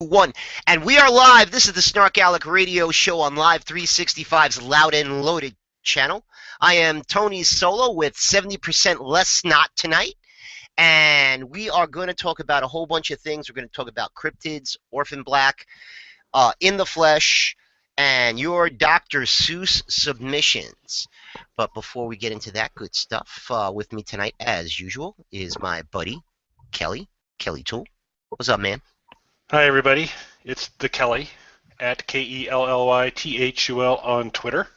One, and we are live. This is the SnarkAlec Radio Show on Live 365's Loud and Loaded channel. I am Tony Solo with 70% less snot tonight, and we are going to talk about a whole bunch of things. We're going to talk about cryptids, Orphan Black, In the Flesh, and your Dr. Seuss Submissions. But before we get into that good stuff, with me tonight, as usual, is my buddy Kelly Tool. What's up, man? Hi, everybody. It's the Kelly at KELLYTHUL on Twitter.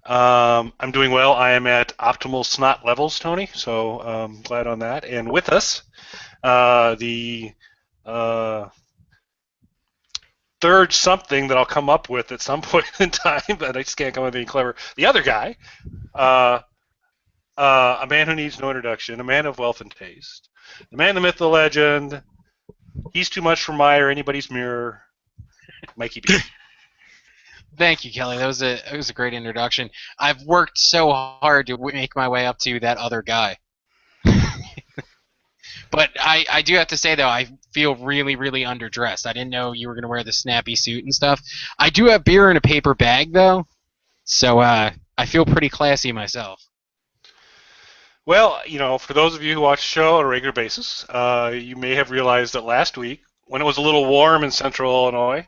I'm doing well. I am at optimal snot levels, Tony, so glad on that. And with us, the third something that I'll come up with at some point in time, but I just can't come up with anything clever. The other guy, a man who needs no introduction, a man of wealth and taste, the man, the myth, the legend. He's too much for my or anybody's mirror. Mikey B. Thank you, Kelly. That was a great introduction. I've worked so hard to make my way up to that other guy. But I do have to say, though, I feel really, really underdressed. I didn't know you were going to wear the snappy suit and stuff. I do have beer in a paper bag, though, so I feel pretty classy myself. Well, you know, for those of you who watch the show on a regular basis, you may have realized that last week, when it was a little warm in central Illinois,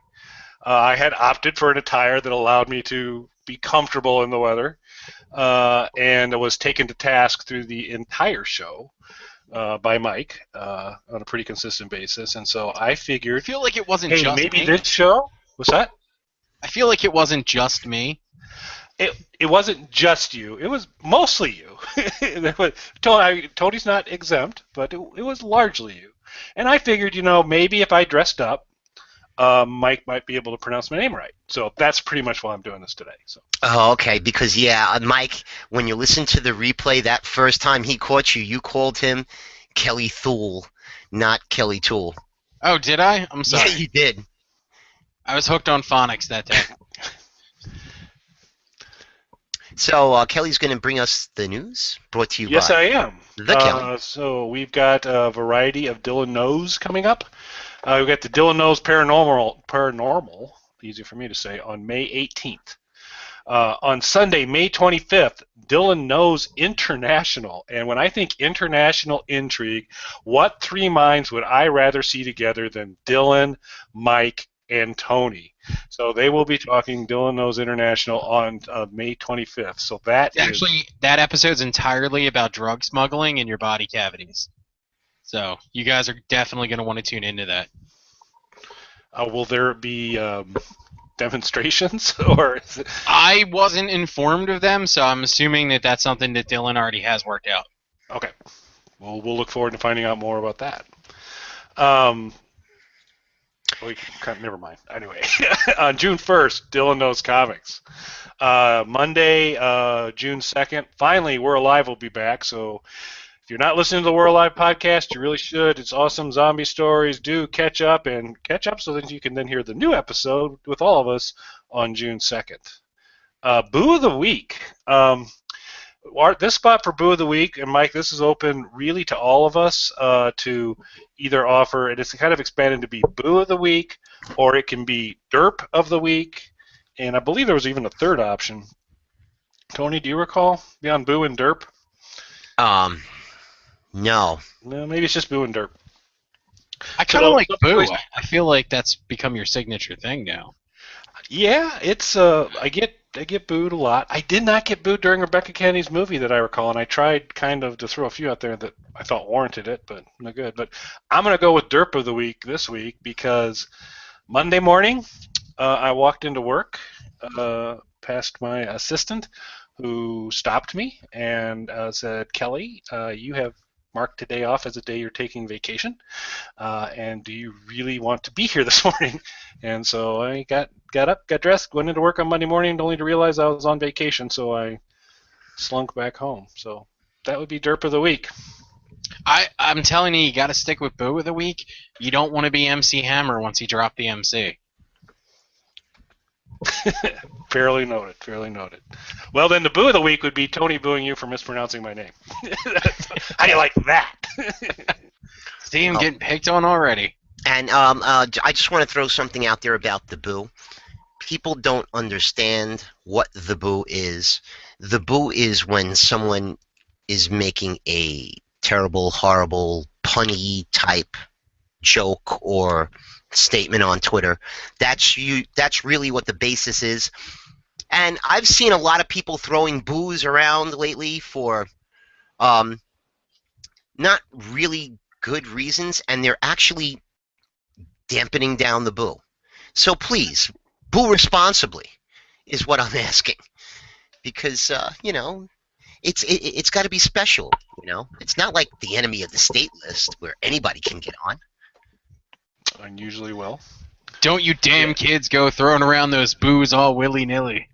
I had opted for an attire that allowed me to be comfortable in the weather, and was taken to task through the entire show by Mike on a pretty consistent basis. And so I figured, I feel like it wasn't hey, just maybe me. this show. What's that? I feel like it wasn't just me. It wasn't just you. It was mostly you. Tony's not exempt, but it was largely you. And I figured, you know, maybe if I dressed up, Mike might be able to pronounce my name right. So that's pretty much why I'm doing this today. So. Oh, okay. Because Mike, when you listen to the replay, that first time he caught you, you called him Kelly Thule, not Kelly Tool. Oh, did I? I'm sorry. Yeah, you did. I was hooked on phonics that day. So Kelly's going to bring us the news, brought to you Yes, by I am. the Kelly. So we've got a variety of Dylan Knows coming up. We've got the Dylan Knows Paranormal, easy for me to say, on May 18th. On Sunday, May 25th, Dylan Knows International. And when I think international intrigue, what three minds would I rather see together than Dylan, Mike, and Tony? So they will be talking Dylan Knows International on May 25th. So that episode's entirely about drug smuggling in your body cavities. So you guys are definitely going to want to tune into that. Will there be demonstrations, or? Is it... I wasn't informed of them, so I'm assuming that that's something that Dylan already has worked out. Okay. Well, we'll look forward to finding out more about that. Never mind. Anyway, on June 1st, Dylan Knows Comics. Monday, June 2nd, finally, We're Alive will be back. So if you're not listening to the We're Alive podcast, you really should. It's awesome zombie stories. Do catch up so that you can then hear the new episode with all of us on June 2nd. Boo of the Week. This spot for Boo of the Week, and Mike, this is open really to all of us to either offer, and it's kind of expanded to be Boo of the Week, or it can be Derp of the Week, and I believe there was even a third option. Tony, do you recall beyond Boo and Derp? No. No, maybe it's just Boo and Derp. I kind of like Boo. I feel like that's become your signature thing now. Yeah, it's I get booed a lot. I did not get booed during Rebecca Kennedy's movie that I recall, and I tried kind of to throw a few out there that I thought warranted it, but no good. But I'm going to go with Derp of the Week this week because Monday morning I walked into work past my assistant who stopped me and said, Kelly, you have marked today off as a day you're taking vacation, and do you really want to be here this morning? And so I got up, got dressed, went into work on Monday morning, only to realize I was on vacation, so I slunk back home. So that would be Derp of the Week. I'm telling you, you got to stick with Boo of the Week. You don't want to be MC Hammer once you drop the MC. Fairly noted, fairly noted. Well, then the Boo of the Week would be Tony booing you for mispronouncing my name. How do you like that? See him getting picked on already. And I just want to throw something out there about the boo. People don't understand what the boo is. The boo is when someone is making a terrible, horrible, punny type joke or statement on Twitter. That's really what the basis is. And I've seen a lot of people throwing boos around lately for um, not really good reasons, and they're actually dampening down the boo. So please, boo responsibly is what I'm asking, because it's got to be special. It's not like the enemy of the state list where anybody can get on. Unusually well. Don't you damn kids go throwing around those boos all willy-nilly.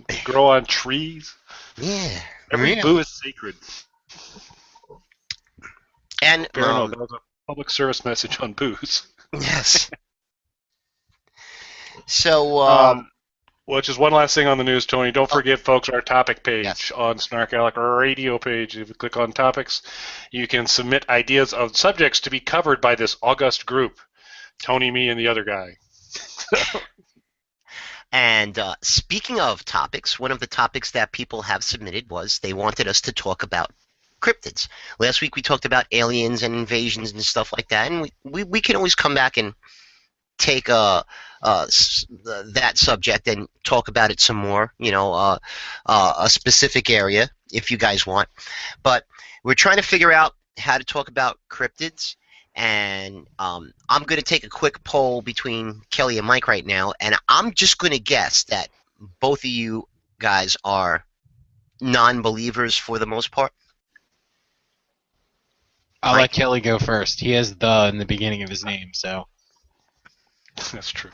They grow on trees. Yeah. Every really. boo is sacred. And Parano, that was a public service message on boos. yes. So Well, just one last thing on the news, Tony. Don't forget, folks, our topic page Yes. on SnarkAlec, our radio page. If you click on topics, you can submit ideas of subjects to be covered by this august group. Tony, me, and the other guy. And speaking of topics, one of the topics that people have submitted was they wanted us to talk about cryptids. Last week we talked about aliens and invasions and stuff like that, and we can always come back and take that subject and talk about it some more, a specific area if you guys want. But we're trying to figure out how to talk about cryptids. And I'm going to take a quick poll between Kelly and Mike right now, and I'm just going to guess that both of you guys are non-believers for the most part. I'll Mike? let Kelly go first. He has the in the beginning of his name, so. That's true.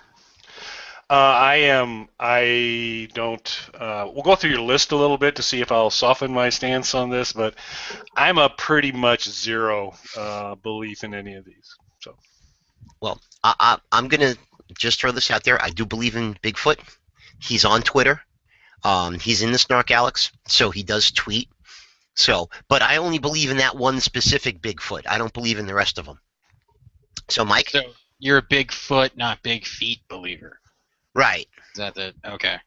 I don't. We'll go through your list a little bit to see if I'll soften my stance on this, but I'm a pretty much zero belief in any of these. So. Well, I'm going to just throw this out there. I do believe in Bigfoot. He's on Twitter. He's in the SnarkAlecs, so he does tweet. So, but I only believe in that one specific Bigfoot. I don't believe in the rest of them. So, Mike? So you're a Bigfoot, not big feet believer. Right. Is that the okay?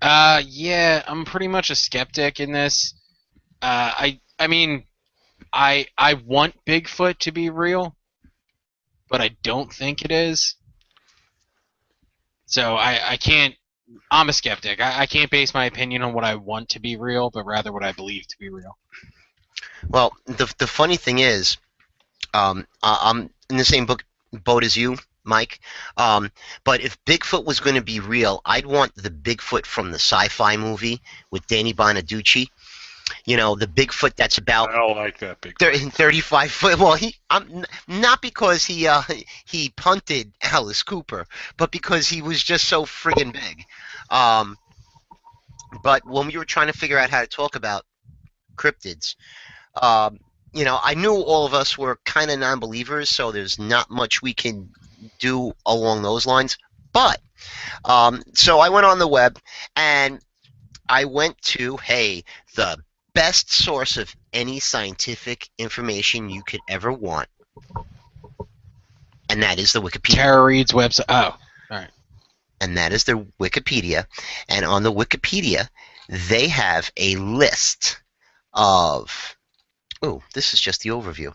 Yeah, I'm pretty much a skeptic in this. I mean, I want Bigfoot to be real, but I don't think it is. So I can't. I'm a skeptic. I can't base my opinion on what I want to be real, but rather what I believe to be real. Well, the funny thing is, I'm in the same boat as you, Mike. But if Bigfoot was going to be real, I'd want the Bigfoot from the sci-fi movie with Danny Bonaducci. The Bigfoot that's about I don't like that Bigfoot. 35 foot. Well, not because he punted Alice Cooper, but because he was just so friggin' big. But when we were trying to figure out how to talk about cryptids, I knew all of us were kind of non-believers, so there's not much we can do along those lines. But so I went on the web and I went to the best source of any scientific information you could ever want, and that is the Wikipedia. Tara Reid's website. Oh, all right. And that is their Wikipedia. And on the Wikipedia, they have a list of. Oh, this is just the overview.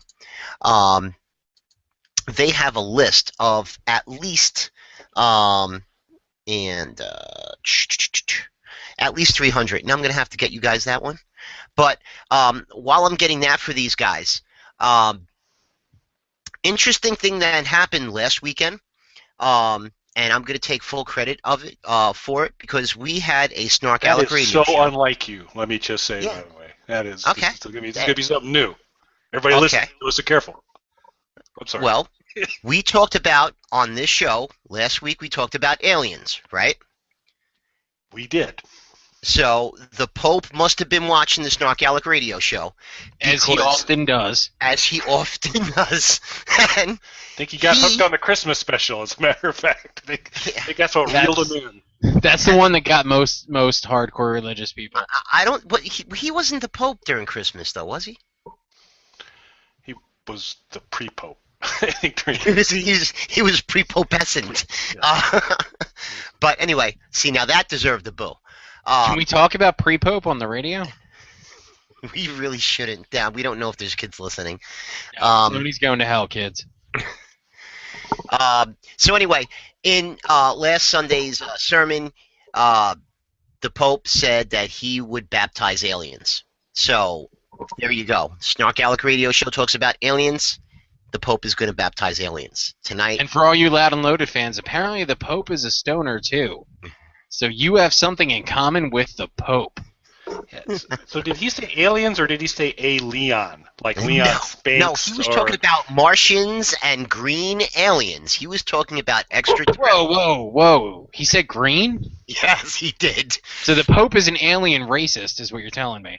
They have a list of at least at least 300. And I'm going to have to get you guys that one. But while I'm getting that for these guys, interesting thing that happened last weekend, and I'm going to take full credit of it for it because we had a SnarkAlec radio so show. unlike you. Let me just say, by the way, that is okay. It's going to be something new. Everybody listen careful. I'm sorry. Well, we talked about on this show last week. We talked about aliens, right? We did. So the Pope must have been watching the SnarkAlec radio show. As he often does. As he often does. And I think he got hooked on the Christmas special, as a matter of fact. I think that's what reeled him in. That's the one that got most hardcore religious people. I don't. But he wasn't the Pope during Christmas, though, was he? He was the pre-Pope. I think during He was prepubescent. Yeah. But anyway, see, now that deserved the boo. Can we talk about pre-pope on the radio? We really shouldn't. Yeah, we don't know if there's kids listening. Tony's going to hell, kids. So anyway, in last Sunday's sermon, the Pope said that he would baptize aliens. So there you go. Snark Alec Radio Show talks about aliens. The Pope is going to baptize aliens tonight. And for all you Loud and Loaded fans, apparently the Pope is a stoner too. So you have something in common with the Pope. Yes. So did he say aliens or did he say Leon? Like Leon Spinks? No, he was talking about Martians and green aliens. He was talking about extraterrestrial. Whoa. He said green? Yes, he did. So the Pope is an alien racist, is what you're telling me.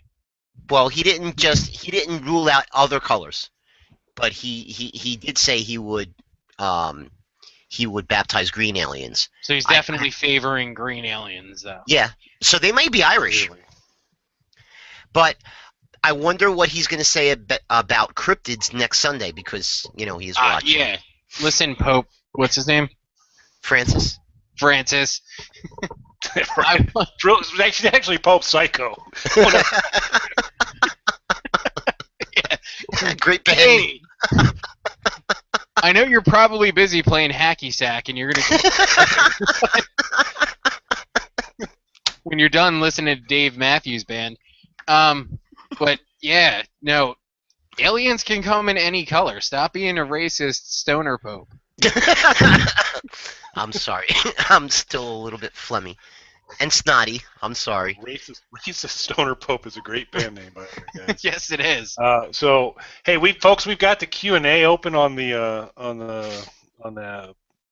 Well, he didn't rule out other colors, but he did say he would baptize green aliens. So he's definitely favoring green aliens, though. Yeah. So they might be Irish. Really? But I wonder what he's going to say about cryptids next Sunday because, he's watching. Yeah. Listen, Pope. What's his name? Francis. Right. It's actually Pope Psycho. Great band. Hey. I know you're probably busy playing hacky sack, and you're gonna when you're done listening to Dave Matthews Band. But yeah, no, aliens can come in any color. Stop being a racist stoner Pope. I'm sorry. I'm still a little bit phlegmy and snotty. I'm sorry. Racist Stoner Pope is a great band name, by the way, guys. Yes, it is. So hey, we've got the Q&A open on the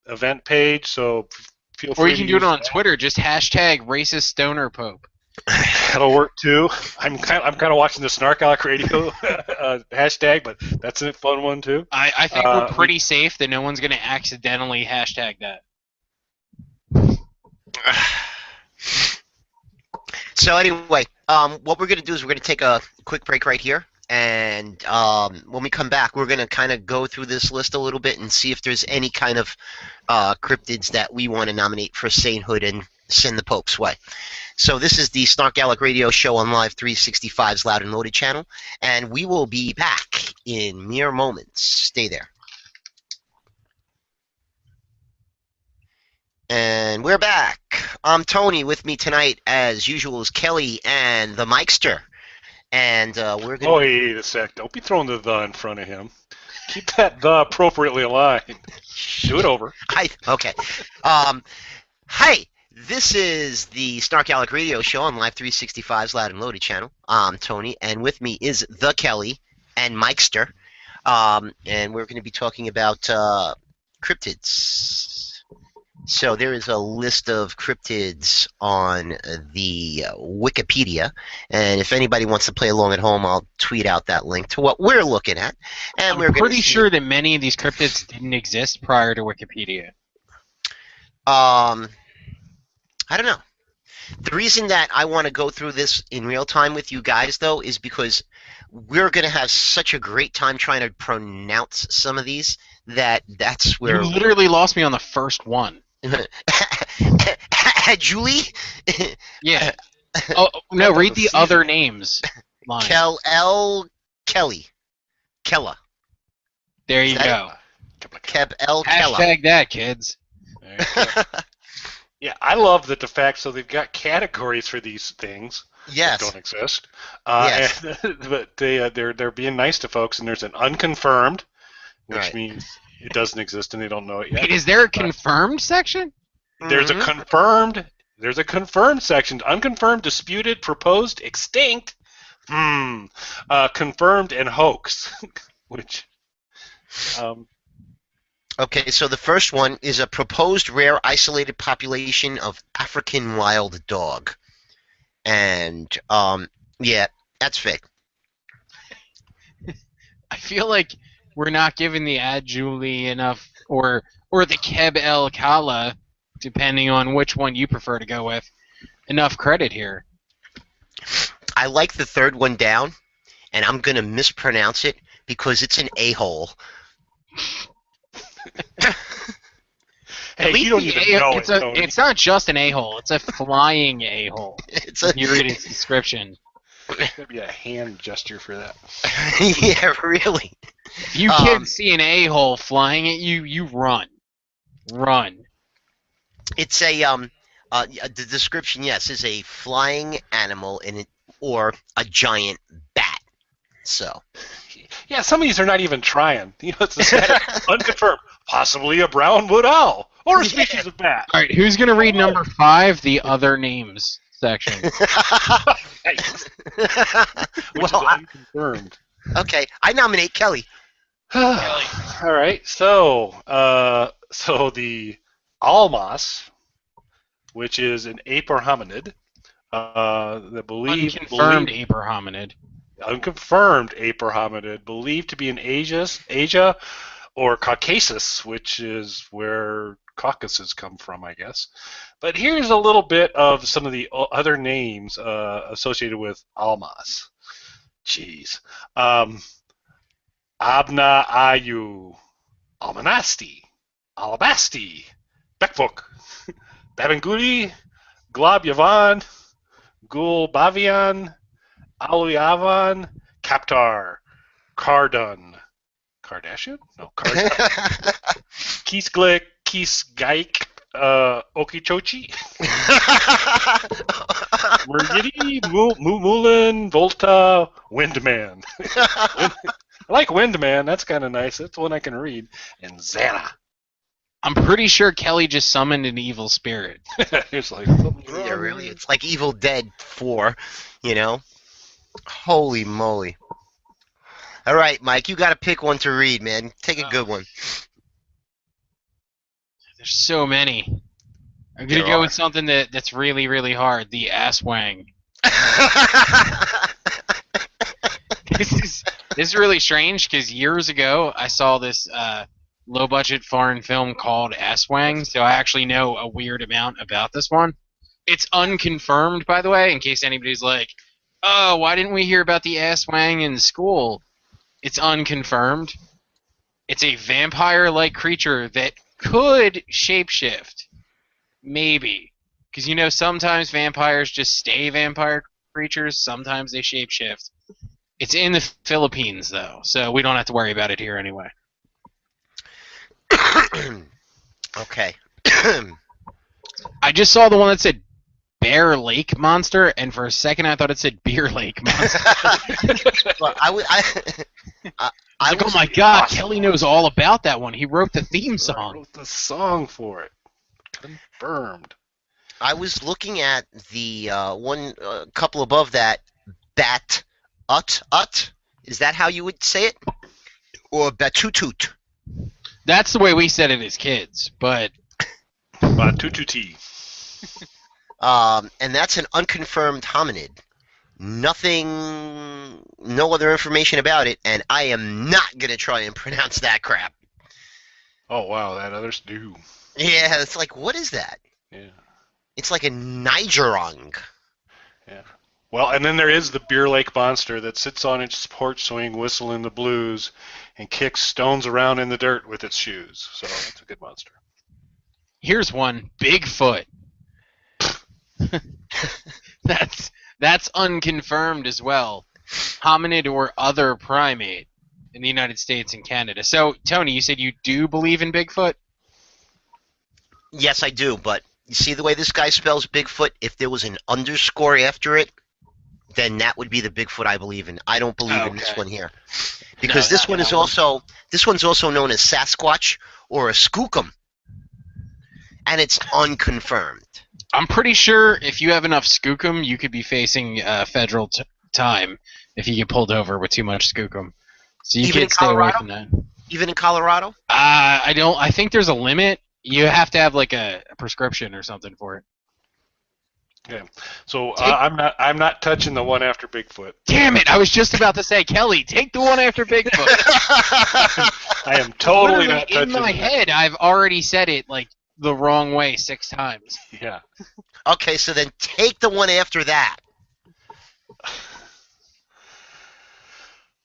event page. So feel free. Or you can do it on Twitter. Just hashtag racist stoner Pope. That'll work too. I'm kind of watching the Snark Alec Radio hashtag, but that's a fun one too. I think we're pretty safe that no one's going to accidentally hashtag that. So anyway, what we're going to do is we're going to take a quick break right here, and when we come back, we're going to kind of go through this list a little bit and see if there's any kind of cryptids that we want to nominate for sainthood and send the Pope's way. So this is the Snark Alec Radio Show on Live 365's Loud and Loaded channel, and we will be back in mere moments. Stay there. And we're back. I'm Tony. With me tonight, as usual, is Kelly and the Mikester. And we're going to... Wait a sec. Don't be throwing the in front of him. Keep that the appropriately aligned. Do it over. Okay. Hi. This is the Snark Alec Radio Show on Live 365's Loud and Loaded channel. I'm Tony, and with me is the Kelly and Mikester. And we're going to be talking about cryptids. So there is a list of cryptids on the Wikipedia, and if anybody wants to play along at home, I'll tweet out that link to what we're looking at. And I'm pretty sure that many of these cryptids didn't exist prior to Wikipedia. I don't know. The reason that I want to go through this in real time with you guys, though, is because we're going to have such a great time trying to pronounce some of these that's where... You literally lost me on the first one. Julie? Yeah. Oh, no, read the other names. Kelly. Kella. There you go. Kella. Hashtag that, kids. There you go. Yeah, I love that the fact so they've got categories for these things that don't exist. Yes. But they're being nice to folks, and there's an unconfirmed, which means it doesn't exist and they don't know it yet. Wait, is there a confirmed section? There's a confirmed. There's a confirmed section. Unconfirmed, disputed, proposed, extinct, confirmed, and hoax. Which. Okay, so the first one is a proposed rare isolated population of African wild dog. And, yeah, that's fake. I feel like we're not giving the Ad Julie enough, or the Keb El Kala, depending on which one you prefer to go with, enough credit here. I like the third one down, and I'm going to mispronounce it because it's an a-hole. Hey, least you don't the even know it, Tony. it's not just an a-hole. It's a flying a-hole. It's If you read its description. There's gotta be a hand gesture for that. yeah, really. If you kids see an a-hole flying at you, you run. Run. It's a the description, yes, is a flying animal or a giant bat. So. Yeah, some of these are not even trying. You know, it's a static, unconfirmed, possibly a brown wood owl or a species of bat. All right, who's gonna read number 5, the other names section? Which is unconfirmed. Okay, I nominate Kelly. Kelly. All right, so the almas, which is an ape or hominid, Unconfirmed ape or hominid. Unconfirmed ape or hominid, believed to be in Asia or Caucasus, which is where Caucasus come from, I guess. But here's a little bit of some of the other names associated with almas. Jeez. Abna Ayu, Almanasti, Alabasti, Bekvuk, Babanguli, Glob Yavan, Gul Bavian, Aluyavan, Kaptar, Cardun, Kardashian? No, Cardun. Kisglick, Kisgaik, Okichochi, Murgidi, Mulin, Volta, Windman. I like Windman. That's kind of nice. That's one I can read. And Zana. I'm pretty sure Kelly just summoned an evil spirit. It's like, Yeah, really. It's like Evil Dead 4, you know? Holy moly. All right, Mike, you got to pick one to read, man. Take a good one. There's so many. I'm going to go with something that's really, really hard. The Asswang. This is really strange because years ago I saw this low-budget foreign film called Asswang, so I actually know a weird amount about this one. It's unconfirmed, by the way, in case anybody's like, oh, why didn't we hear about the Asswang in school? It's unconfirmed. It's a vampire-like creature that could shapeshift. Maybe. Because, you know, sometimes vampires just stay vampire creatures, sometimes they shapeshift. It's in the Philippines, though, so we don't have to worry about it here anyway. Okay. I just saw the one that said Bear Lake Monster, and for a second I thought it said Beer Lake Monster. Well, I was like, oh my god, Kelly knows all about that one. He wrote the theme song. I wrote the song for it. Confirmed. I was looking at the one couple above that, Bat Ut. Is that how you would say it? Or Batutut? That's the way we said it as kids, but... Batututi. And that's an unconfirmed hominid. Nothing, no other information about it, and I am not going to try and pronounce that crap. Oh, wow, that others do. Yeah, it's like, what is that? Yeah. It's like a Nigerung. Yeah. Well, and then there is the Beer Lake Monster that sits on its porch swing, whistling the blues, and kicks stones around in the dirt with its shoes. So that's a good monster. Here's one, Bigfoot. That's unconfirmed as well. Hominid or other primate in the United States and Canada. So, Tony, you said you do believe in Bigfoot? Yes, I do, but you see the way this guy spells Bigfoot? If there was an underscore after it, then that would be the Bigfoot I believe in. I don't believe in this one here. Because this one's also known as Sasquatch or a Skookum. And it's unconfirmed. I'm pretty sure if you have enough skookum, you could be facing federal time if you get pulled over with too much skookum. So you can't stay away from that. Even in Colorado? I think there's a limit. You have to have like a prescription or something for it. Yeah. So I'm not touching the one after Bigfoot. Damn it! I was just about to say, Kelly, take the one after Bigfoot. I am totally not touching. In my head, I've already said it like the wrong way 6 times. Yeah. Okay, so then take the one after that.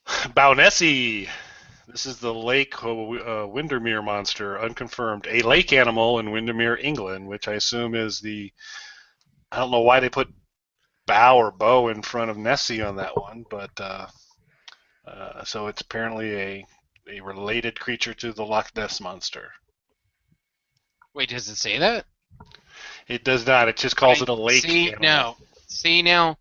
Baunessi. This is the lake Windermere monster, unconfirmed. A lake animal in Windermere, England, which I assume is the... I don't know why they put bow or bow in front of Nessie on that one, but so it's apparently a related creature to the Loch Ness monster. Wait, does it say that? It does not. It just calls it a lake animal. See, now,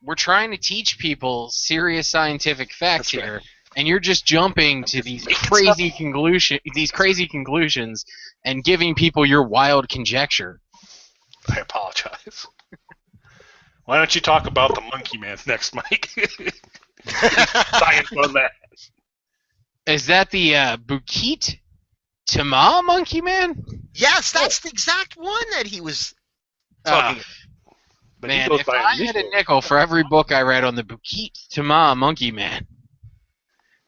we're trying to teach people serious scientific facts That's here, right. and you're just jumping to these crazy conclusions and giving people your wild conjecture. I apologize. Why don't you talk about the monkey man next, Mike? Science on that. Is that the Bukit Tama monkey man? Yes, that's the exact one that he was talking But Man, if I had a nickel for every book I read on the Bukit Tama monkey man.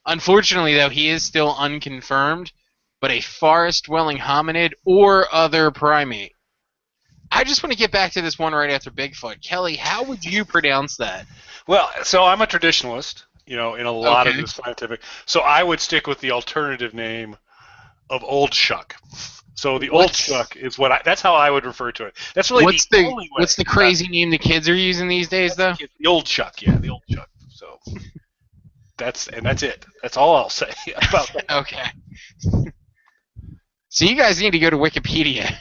Unfortunately, though, he is still unconfirmed, but a forest-dwelling hominid or other primate. I just want to get back to this one right after Bigfoot. Kelly, how would you pronounce that? Well, so I'm a traditionalist, in a lot of Okay. this scientific. So I would stick with the alternative name of Old Shuck. So the Old Shuck is that's how I would refer to it. That's really the only way. What's the crazy name the kids are using these days, though? The Old Shuck, yeah, the Old Shuck. So that's it. That's all I'll say about that. Okay. So you guys need to go to Wikipedia.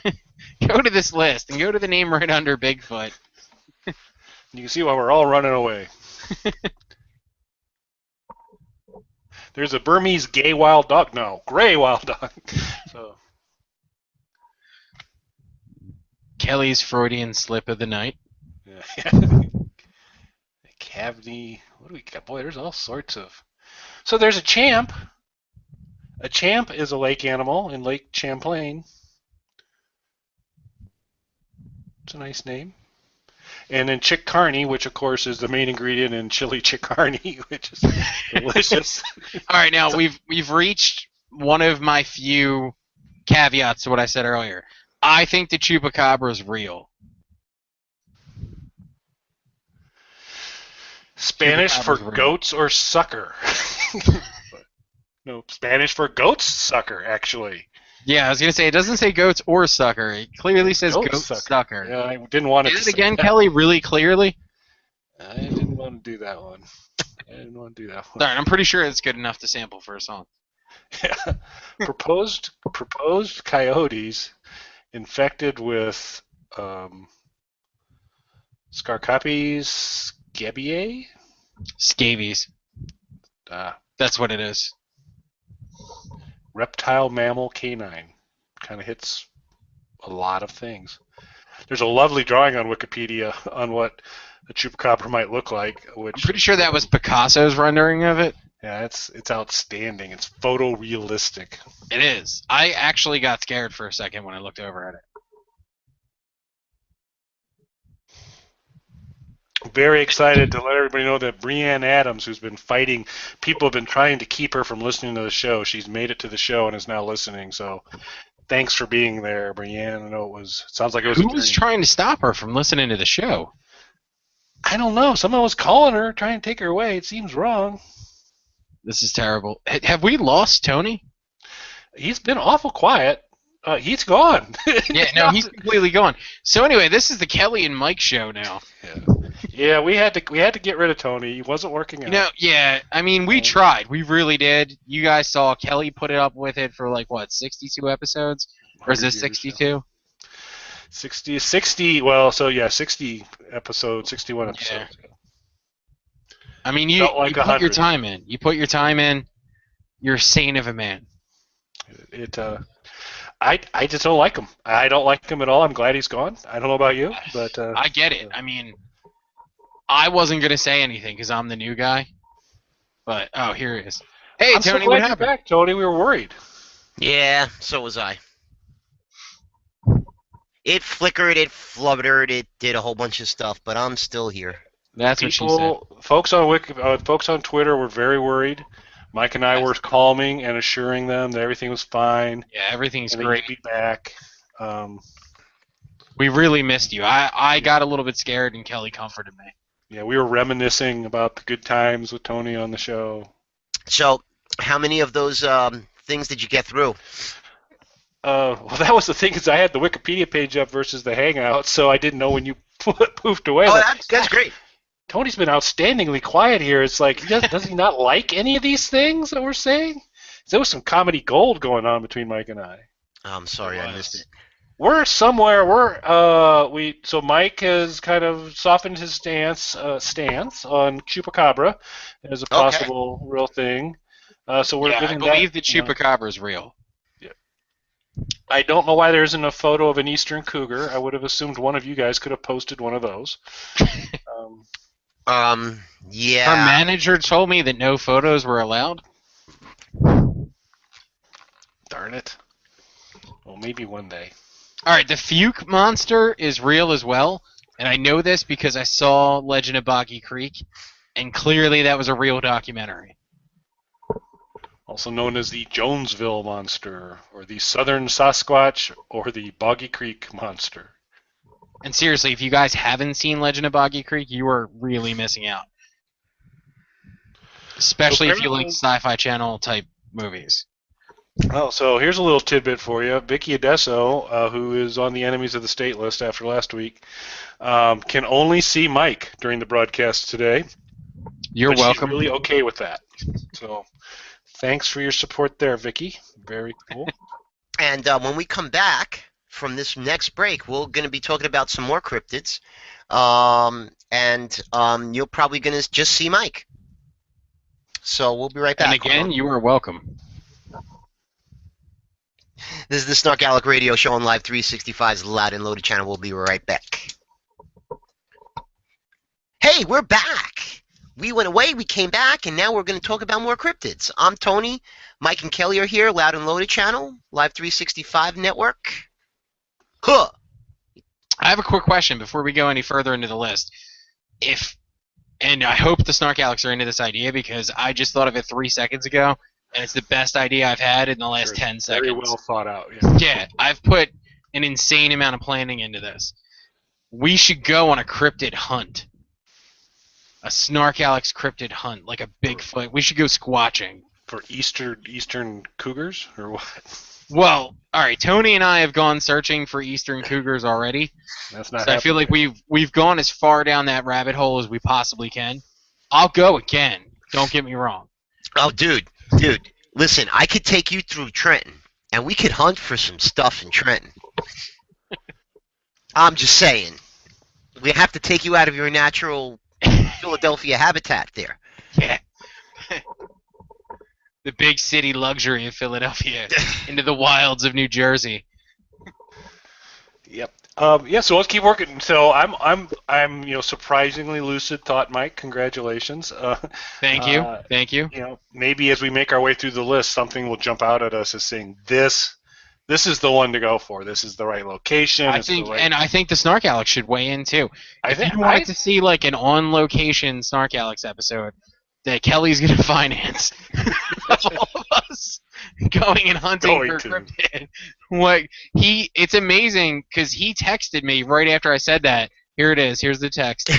Go to this list and go to the name right under Bigfoot. You can see why we're all running away. There's a Burmese gay wild dog. No, gray wild dog. So Kelly's Freudian slip of the night. yeah. Cavity. What do we got? Boy, there's all sorts of. So there's a champ. A champ is a lake animal in Lake Champlain. It's a nice name. And then chick carne, which of course is the main ingredient in chili chick carne, which is delicious. All right, now we've reached one of my few caveats to what I said earlier. I think the chupacabra is real. Spanish for Chupacabra's real. goats or sucker. No, Spanish for goats sucker, actually. Yeah, I was gonna say it doesn't say goats or sucker. It clearly says goat sucker. Yeah, I didn't want to. Is it again, Kelly? Really clearly? I didn't want to do that one. Sorry, I'm pretty sure it's good enough to sample for a song. Yeah. Proposed coyotes infected with Scarcapes scabiei. Scabies. That's what it is. Reptile mammal canine. Kind of hits a lot of things. There's a lovely drawing on Wikipedia on what a chupacabra might look like. Which I'm pretty sure that was Picasso's rendering of it. Yeah, it's outstanding. It's photorealistic. It is. I actually got scared for a second when I looked over at it. Very excited to let everybody know that Brianne Adams, who's been fighting, people have been trying to keep her from listening to the show. She's made it to the show and is now listening. So, thanks for being there, Brianne. I know sounds like it was. Who was trying to stop her from listening to the show? I don't know. Someone was calling her, trying to take her away. It seems wrong. This is terrible. Have we lost Tony? He's been awful quiet. He's gone. Yeah, no, he's completely gone. So anyway, this is the Kelly and Mike show now. Yeah, we had to get rid of Tony. He wasn't working out. I mean, we tried. We really did. You guys saw Kelly put it up with it for 62 episodes? Or is this 62? 60, well, so yeah, 60 episodes, 61 episodes. Yeah. I mean, you put your time in. You put your time in. You're a saint of a man. I just don't like him. I don't like him at all. I'm glad he's gone. I don't know about you, but I get it. I mean, I wasn't gonna say anything because I'm the new guy. But here he is. Hey, I'm Tony, so glad what you're happened? back, Tony. We were worried. Yeah, so was I. It flickered, it fluttered, it did a whole bunch of stuff, but I'm still here. That's what she said. Folks on Twitter were very worried. Mike and I were calming and assuring them that everything was fine. Yeah, everything's and great. They'd be back. We really missed you. I got a little bit scared, and Kelly comforted me. Yeah, we were reminiscing about the good times with Tony on the show. So, How many of those things did you get through? Well, that was the thing, is I had the Wikipedia page up versus the Hangout, so I didn't know when you poofed away. Oh, Like, that's great. Tony's been outstandingly quiet here. It's like, does he not like any of these things that we're saying? There was some comedy gold going on between Mike and I. I'm sorry, I missed it. We're somewhere. So Mike has kind of softened his stance on Chupacabra as a possible real thing. So we're I giving believe that, the Chupacabra is real. I don't know why there isn't a photo of an eastern cougar. I would have assumed one of you guys could have posted one of those. Yeah. Our manager told me that no photos were allowed. Darn it. Well, maybe one day. All right, the Fuke monster is real as well, and I know this because I saw Legend of Boggy Creek, and clearly that was a real documentary. Also known as the Jonesville Monster, or the Southern Sasquatch, or the Boggy Creek Monster. And seriously, if you guys haven't seen Legend of Boggy Creek, you are really missing out. Especially if you like Sci-Fi Channel type movies. Oh, so here's a little tidbit for you. Vicky Adesso, who is on the Enemies of the State list after last week, can only see Mike during the broadcast today. You're welcome. She's really okay with that. So thanks for your support there, Vicky. Very cool. And when we come back from this next break, we're going to be talking about some more cryptids. You're probably going to just see Mike. So we'll be right back. And again, you are welcome. This is the Snark Alec Radio Show on Live 365's Loud and Loaded channel. We'll be right back. Hey, we're back. We went away, we came back, and now we're going to talk about more cryptids. I'm Tony. Mike and Kelly are here, Loud and Loaded channel, Live 365 network. Huh. I have a quick question before we go any further into the list. And I hope the Snark Alecs are into this idea because I just thought of it 3 seconds ago, and it's the best idea I've had in the last 10 seconds. Very well thought out. Yeah, I've put an insane amount of planning into this. We should go on a cryptid hunt. A SnarkAlecs cryptid hunt, like a Bigfoot. We should go squatching. For eastern cougars, or what? Well, all right. Tony and I have gone searching for eastern cougars already. That's not. So I feel like we've gone as far down that rabbit hole as we possibly can. I'll go again. Don't get me wrong. Oh, dude, listen. I could take you through Trenton, and we could hunt for some stuff in Trenton. I'm just saying, we have to take you out of your natural Philadelphia habitat there. Yeah. The big city luxury of Philadelphia into the wilds of New Jersey. Yep. So let's keep working. So I'm surprisingly lucid thought, Mike. Congratulations. Thank you. Thank you. Maybe as we make our way through the list, something will jump out at us as saying this is the one to go for. This is the right location. I think the SnarkAlecs should weigh in too. If you wanted to see like an on-location SnarkAlecs episode that Kelly's going to finance of all of us going and hunting for cryptid. It's amazing because he texted me right after I said that. Here it is. Here's the text.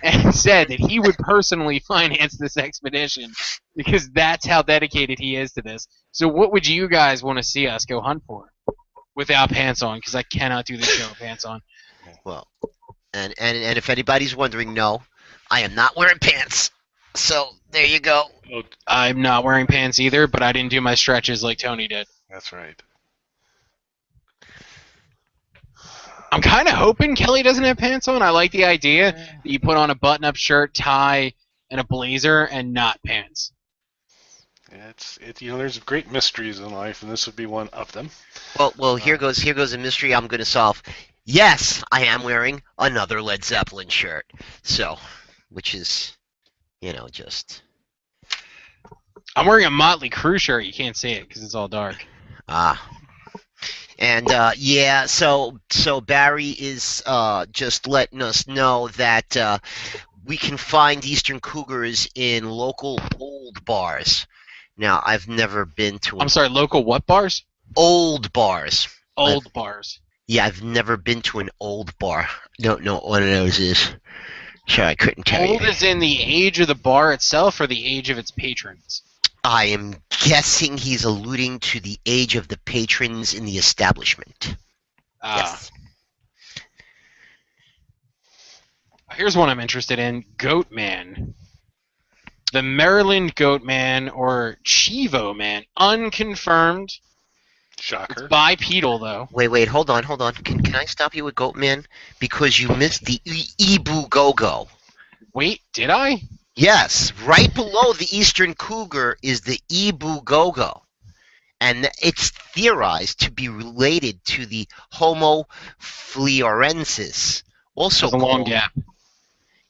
And said that he would personally finance this expedition because that's how dedicated he is to this. So what would you guys want to see us go hunt for without pants on? Because I cannot do this show with pants on. Well, and if anybody's wondering, no, I am not wearing pants. So there you go. I'm not wearing pants either, but I didn't do my stretches like Tony did. That's right. I'm kind of hoping Kelly doesn't have pants on. I like the idea that you put on a button-up shirt, tie, and a blazer, and not pants. There's great mysteries in life, and this would be one of them. Well, here goes a mystery I'm going to solve. Yes, I am wearing another Led Zeppelin shirt. So, which is, just. I'm wearing a Motley Crue shirt. You can't see it because it's all dark. And so Barry is just letting us know that we can find eastern cougars in local old bars. Now, I've never been to. I'm sorry, local what bars? Old bars. Old bars. Yeah, I've never been to an old bar. Don't know what one of those is. Sorry, I couldn't tell you. Old is in the age of the bar itself or the age of its patrons? I am guessing he's alluding to the age of the patrons in the establishment. Yes. Here's one I'm interested in. Goatman. The Maryland Goatman, or Chivo Man. Unconfirmed. Shocker. It's bipedal, though. Wait, hold on. Can I stop you with Goatman? Because you missed the Ibu Gogo. Wait, did I? Yes, right below the eastern cougar is the Ibu Gogo. And it's theorized to be related to the Homo floresiensis, also There's a long called, gap.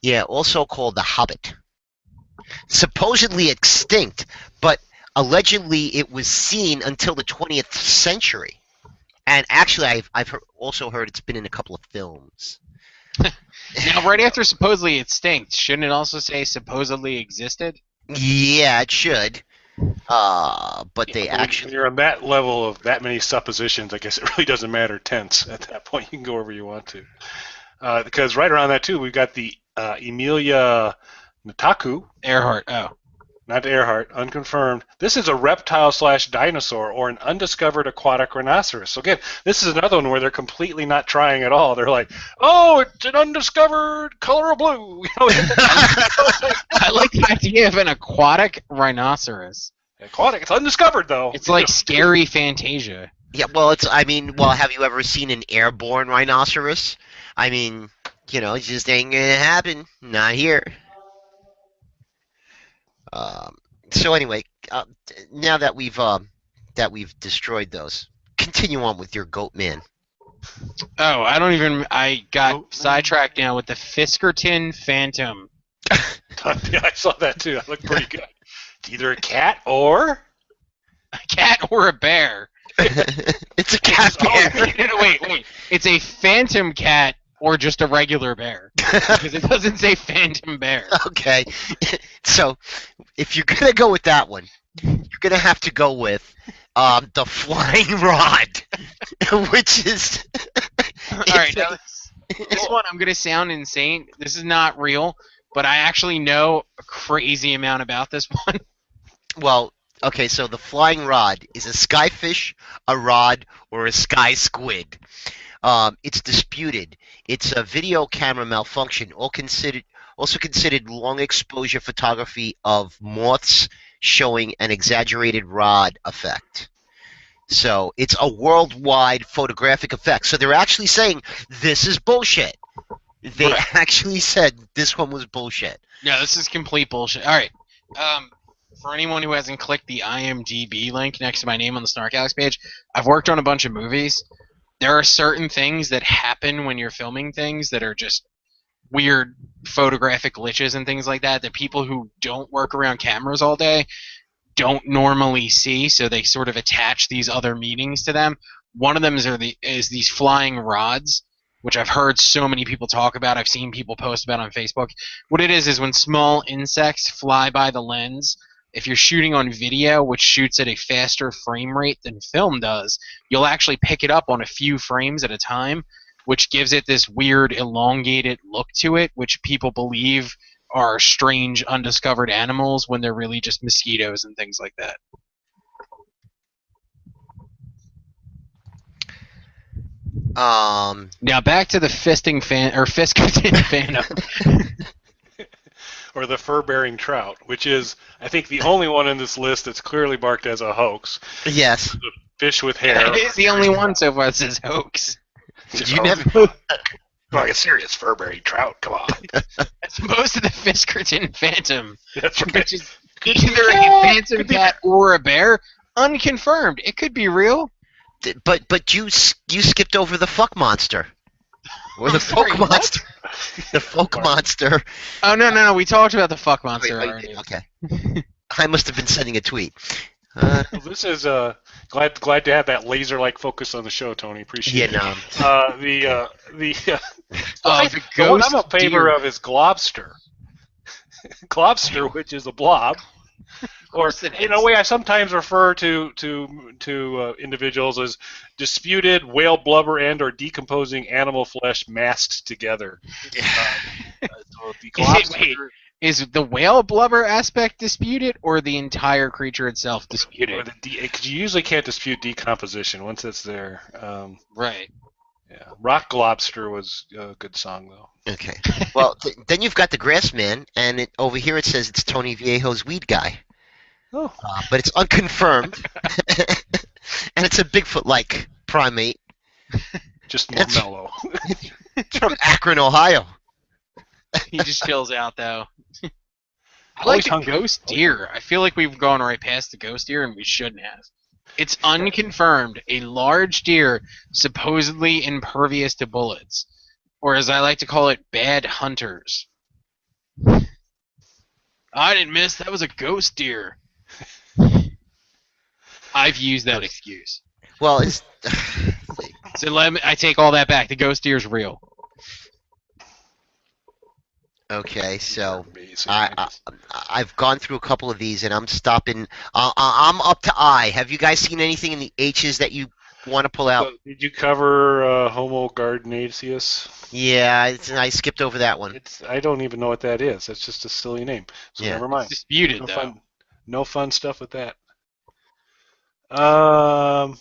yeah, also called the Hobbit. Supposedly extinct, but allegedly it was seen until the 20th century. And actually, I've also heard it's been in a couple of films. Now, right after supposedly extinct, shouldn't it also say supposedly existed? Yeah, it should. But they When actually... you're on that level of that many suppositions, I guess it really doesn't matter tense. At that point, you can go wherever you want to. Because right around that, too, we've got the Emilia Nataku. Earhart, oh. Not Earhart, unconfirmed. This is a reptile/dinosaur or an undiscovered aquatic rhinoceros. So again, this is another one where they're completely not trying at all. They're like, oh, it's an undiscovered color of blue. I like the idea of an aquatic rhinoceros. Aquatic, it's undiscovered though. It's like scary Fantasia. Yeah, well, have you ever seen an airborne rhinoceros? I mean, it just ain't gonna happen. Not here. So anyway, now that we've destroyed those, continue on with your goat man. Oh, I got sidetracked now with the Fiskerton Phantom. Yeah, I saw that too. That looked pretty good. It's either a cat or A cat or a bear? It's a cat bear. No, wait. It's a phantom cat or just a regular bear. Because it doesn't say phantom bear. Okay. So, if you're going to go with that one, you're going to have to go with the flying rod, which is... Alright, now this one I'm going to sound insane. This is not real, but I actually know a crazy amount about this one. Well, okay, so the flying rod is a skyfish, a rod, or a sky squid. It's disputed. It's a video camera malfunction, also considered long exposure photography of moths showing an exaggerated rod effect. So it's a worldwide photographic effect. So they're actually saying this is bullshit. They actually said this one was bullshit. No, this is complete bullshit. Alright. For anyone who hasn't clicked the IMDb link next to my name on the SnarkAlecs page, I've worked on a bunch of movies. There are certain things that happen when you're filming things that are just weird photographic glitches and things like that people who don't work around cameras all day don't normally see, so they sort of attach these other meanings to them. One of them is these flying rods, which I've heard so many people talk about. I've seen people post about on Facebook. What it is when small insects fly by the lens. If you're shooting on video, which shoots at a faster frame rate than film does, you'll actually pick it up on a few frames at a time, which gives it this weird elongated look to it, which people believe are strange undiscovered animals when they're really just mosquitoes and things like that. Now back to the Fiskerton Phantom. or the fur-bearing trout, which is, I think, the only one in this list that's clearly marked as a hoax. Yes. The fish with hair. It is the only one so far that says hoax. You never... Like a serious fur-bearing trout, come on. As opposed to the Fiskerton Phantom, That's right. which is either a phantom cat or a bear. Unconfirmed. It could be real. But you skipped over the fuck monster. Or the Sorry, folk what? monster. The folk monster. Oh, no. We talked about the fuck monster Wait, already. okay. I must have been sending a tweet. Well, this is glad to have that laser-like focus on the show, Tony. Appreciate it. Yeah, The one I'm a favor of is Globster. Globster, which is a blob. Or, in a way, I sometimes refer to individuals as disputed whale blubber and or decomposing animal flesh masked together. So the Globster Is the whale blubber aspect disputed, or the entire creature itself Or disputed? because you usually can't dispute decomposition once it's there. Right. Yeah, Rock Lobster was a good song though. Okay. Well, then you've got the Grass Man, and over here it says it's Tony Viejo's weed guy. Oh. But it's unconfirmed. And it's a Bigfoot-like primate. Just more mellow. It's from Akron, Ohio. He just chills out, though. I Always like the hungry. ghost deer. I feel like we've gone right past the ghost deer, and we shouldn't have. It's unconfirmed. A large deer, supposedly impervious to bullets. Or as I like to call it, bad hunters. I didn't miss. That was a ghost deer. I've used that excuse. Well, it's... So I take all that back. The ghost deer's real. Okay, so Amazing. I've gone through a couple of these, and I'm stopping. I'm up to I. Have you guys seen anything in the H's that you want to pull out? So, did you cover Homo gardeniaceus? Yeah, I skipped over that one. I don't even know what that is. That's just a silly name. So Yeah. never It's mind. disputed, No though. no fun stuff with that. I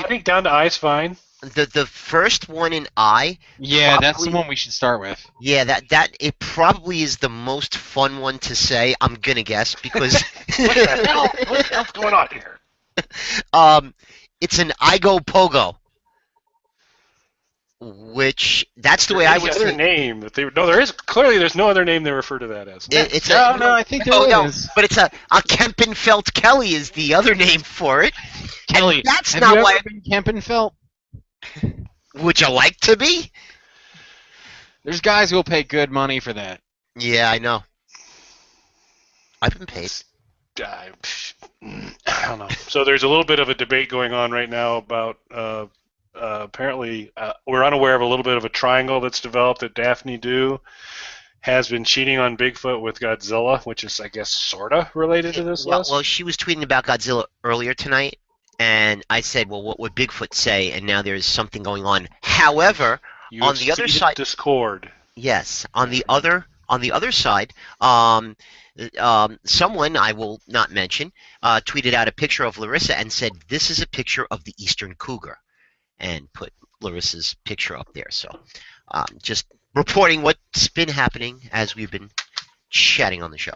think down to I's fine. the first one in I. Yeah, that's the Probably- one we should start with. Yeah, that it probably is the most fun one to say. I'm gonna guess because What the hell? What the hell's going on here? it's an Igo Pogo, which that's the way I would other say. name that they no, there is clearly there's no other name they refer to that as. It's No, a, no, I think oh, there no, is. but it's a Kempenfelt Kelly is the other name for it. Kelly, And that's have not you why. ever been Kempenfelt? Would you like to be? There's guys who'll pay good money for that. Yeah, I know. I've been paid. I don't know. So there's a little bit of a debate going on right now about apparently we're unaware of a little bit of a triangle that's developed that Daphne Du has been cheating on Bigfoot with Godzilla, which is, I guess, sorta related to this list. Well, she was tweeting about Godzilla earlier tonight, and I said, well, what would Bigfoot say? And now there's something going on. However, You on the other seeded side- discord. yes, on the other side, someone I will not mention tweeted out a picture of Larissa and said, "This is a picture of the Eastern Cougar," and put Larissa's picture up there. So, just reporting what's been happening as we've been chatting on the show.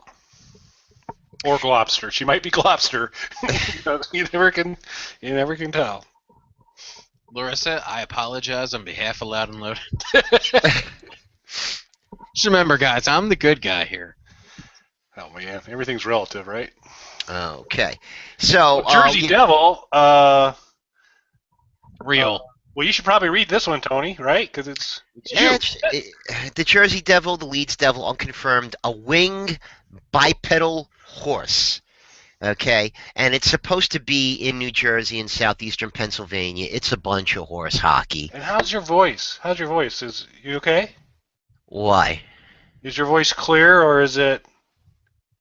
Or Globster. She might be Globster. You never can tell. Larissa, I apologize on behalf of Loud and Loaded. Just remember, guys, I'm the good guy here. Oh man, everything's relative, right? Okay, so Jersey Devil. Real. Well, you should probably read this one, Tony, right? Because it's yeah, you. the Jersey Devil, the Leeds Devil, unconfirmed, a winged bipedal horse. Okay, and it's supposed to be in New Jersey and southeastern Pennsylvania. It's a bunch of horse hockey. And how's your voice? How's your voice? Is you okay? Why? Is your voice clear, or is it?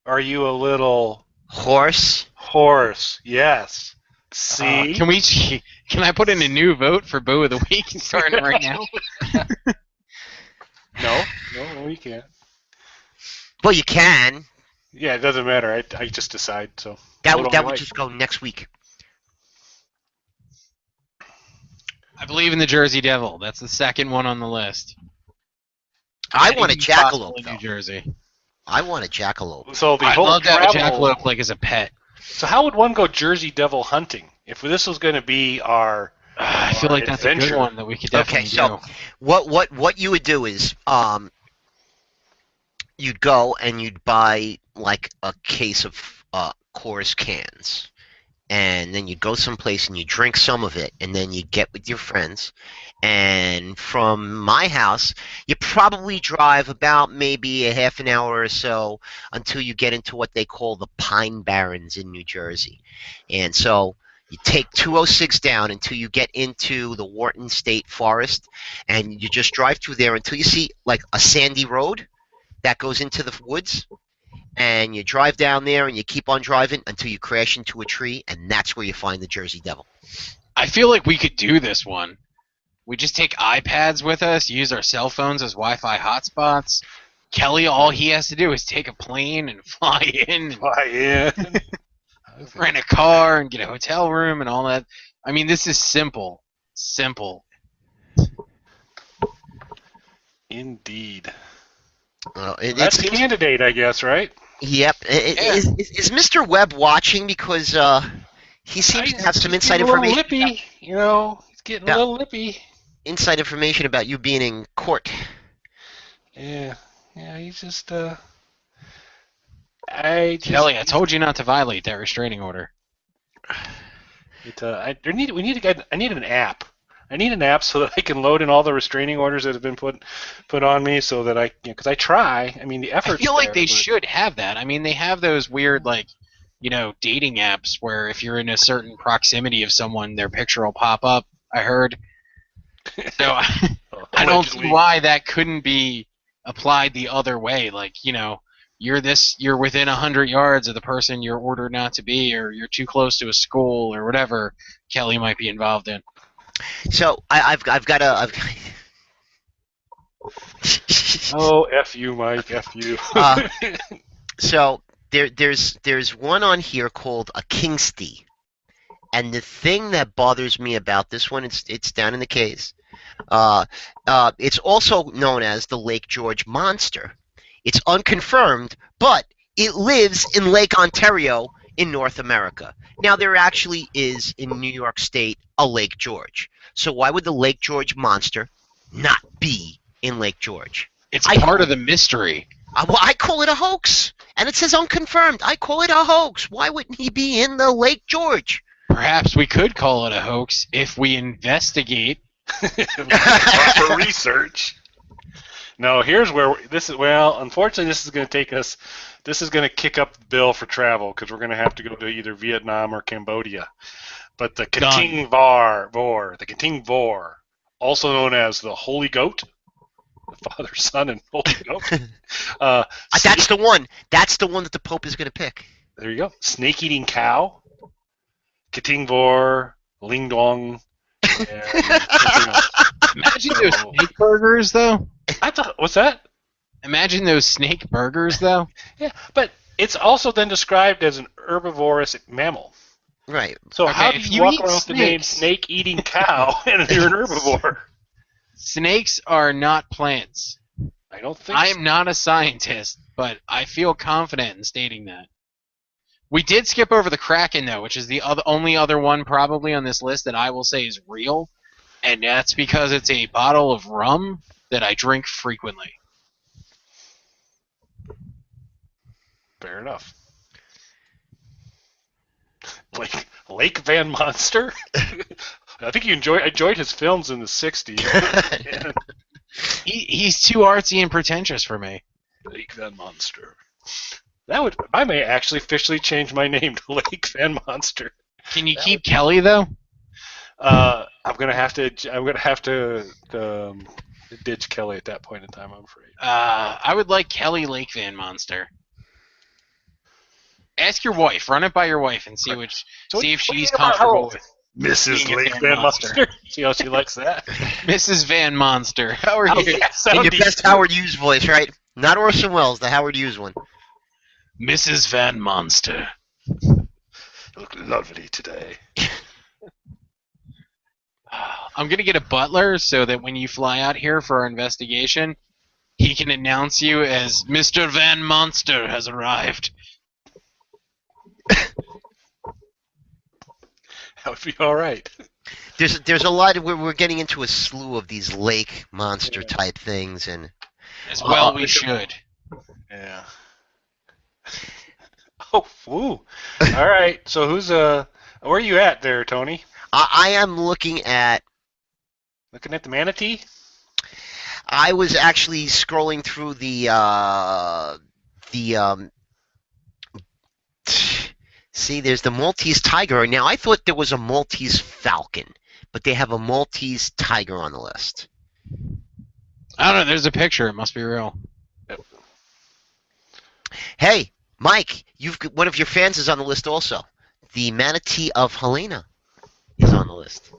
Are you a little Horse? hoarse? Yes. See. Can I put in a new vote for Boo of the Week starting right now? No, you can't. Well, you can. Yeah, it doesn't matter. I just decide. So That Vote would on that my would life. just go next week. I believe in the Jersey Devil. That's the second one on the list. I want a Anything possible jackalope, in though. New Jersey. I want a jackalope. So the I'd whole love to have a travel- jackalope like as a pet. So how would one go Jersey Devil hunting if this was going to be our? I feel like that's a adventure. good one that we could definitely Okay, so do. what you would do is you'd go and you'd buy like a case of Coors cans, and then you'd go someplace and you drink some of it, and then you'd get with your friends, and from my house you probably drive about maybe a half an hour or so until you get into what they call the Pine Barrens in New Jersey. And so you take 206 down until you get into the Wharton State Forest, and you just drive through there until you see like a sandy road that goes into the woods, and you drive down there and you keep on driving until you crash into a tree, and that's where you find the Jersey Devil. I feel like we could do this one. We just take iPads with us, use our cell phones as Wi-Fi hotspots, Kelly, all he has to do is take a plane and fly in, and Fly in. rent a car, and get a hotel room, and all that. I mean, this is simple. Simple. Indeed. Well, That's a candidate, I guess, right? Yep. Yeah. Is Mr. Webb watching? Because he seems to have some inside He's getting information. a little lippy, you know. He's getting a little lippy. Inside information about you being in court. Yeah. Yeah, he's just, Kelly, I told you not to violate that restraining order. I need an app. I need an app so that I can load in all the restraining orders that have been put on me, so that because I try. I mean, the effort. I feel like they should have that. I mean, they have those weird, like, dating apps where if you're in a certain proximity of someone, their picture will pop up. I heard. So I don't see why that couldn't be applied the other way. Like, you're within 100 yards of the person you're ordered not to be, or you're too close to a school, or whatever Kelly might be involved in. So I've got a. Oh, F you, Mike, F you. So there's one on here called a Kingsty, and the thing that bothers me about this one, it's down in the case. It's also known as the Lake George monster. It's unconfirmed, but it lives in Lake Ontario in North America. Now, there actually is in New York State a Lake George. So why would the Lake George monster not be in Lake George? It's part of the mystery. Well, I call it a hoax, and it says unconfirmed. I call it a hoax. Why wouldn't he be in the Lake George? Perhaps we could call it a hoax if we investigate. Proper research. No, here's where unfortunately, this is going to take us. This is going to kick up the bill for travel because we're going to have to go to either Vietnam or Cambodia. But the Kating Vor, also known as the Holy Goat, the Father, Son, and Holy Goat. That's the one. That's the one that the Pope is going to pick. There you go. Snake-eating cow, Kating Vor, Ling Dong, and something else. Imagine those snake burgers, though. What's that? Imagine those snake burgers, though. Yeah, but it's also then described as an herbivorous mammal. Right. So how do you walk around with the name snake-eating cow and you're an herbivore? Snakes are not plants. I don't think I am not a scientist, but I feel confident in stating that. We did skip over the Kraken, though, which is the only other one probably on this list that I will say is real, and that's because it's a bottle of rum that I drink frequently. Fair enough. Lake Van Monster? I think I enjoyed his films in the 60s. He's too artsy and pretentious for me. Lake Van Monster. I may actually officially change my name to Lake Van Monster. Can you keep Kelly, though? I'm gonna have to ditch Kelly at that point in time, I'm afraid. I would like Kelly Lake Van Monster. Ask your wife. Run it by your wife and see if she's comfortable with Mrs. Lake Van Monster. See how she likes that? Mrs. Van Monster. How are you? In your best Howard Hughes voice, right? Not Orson Welles, the Howard Hughes one. Mrs. Van Monster. You look lovely today. I'm going to get a butler so that when you fly out here for our investigation, he can announce you as Mr. Van Monster has arrived. That would be all right. There's a lot of we're getting into a slew of these lake monster type things, and as well we should. Yeah. Oh, woo! All right. So where are you at there, Tony? I am looking at the manatee. I was actually scrolling through See, there's the Maltese tiger. Now, I thought there was a Maltese falcon, but they have a Maltese tiger on the list. I don't know. There's a picture. It must be real. Yep. Hey, Mike, one of your fans is on the list also. The manatee of Helena is on the list.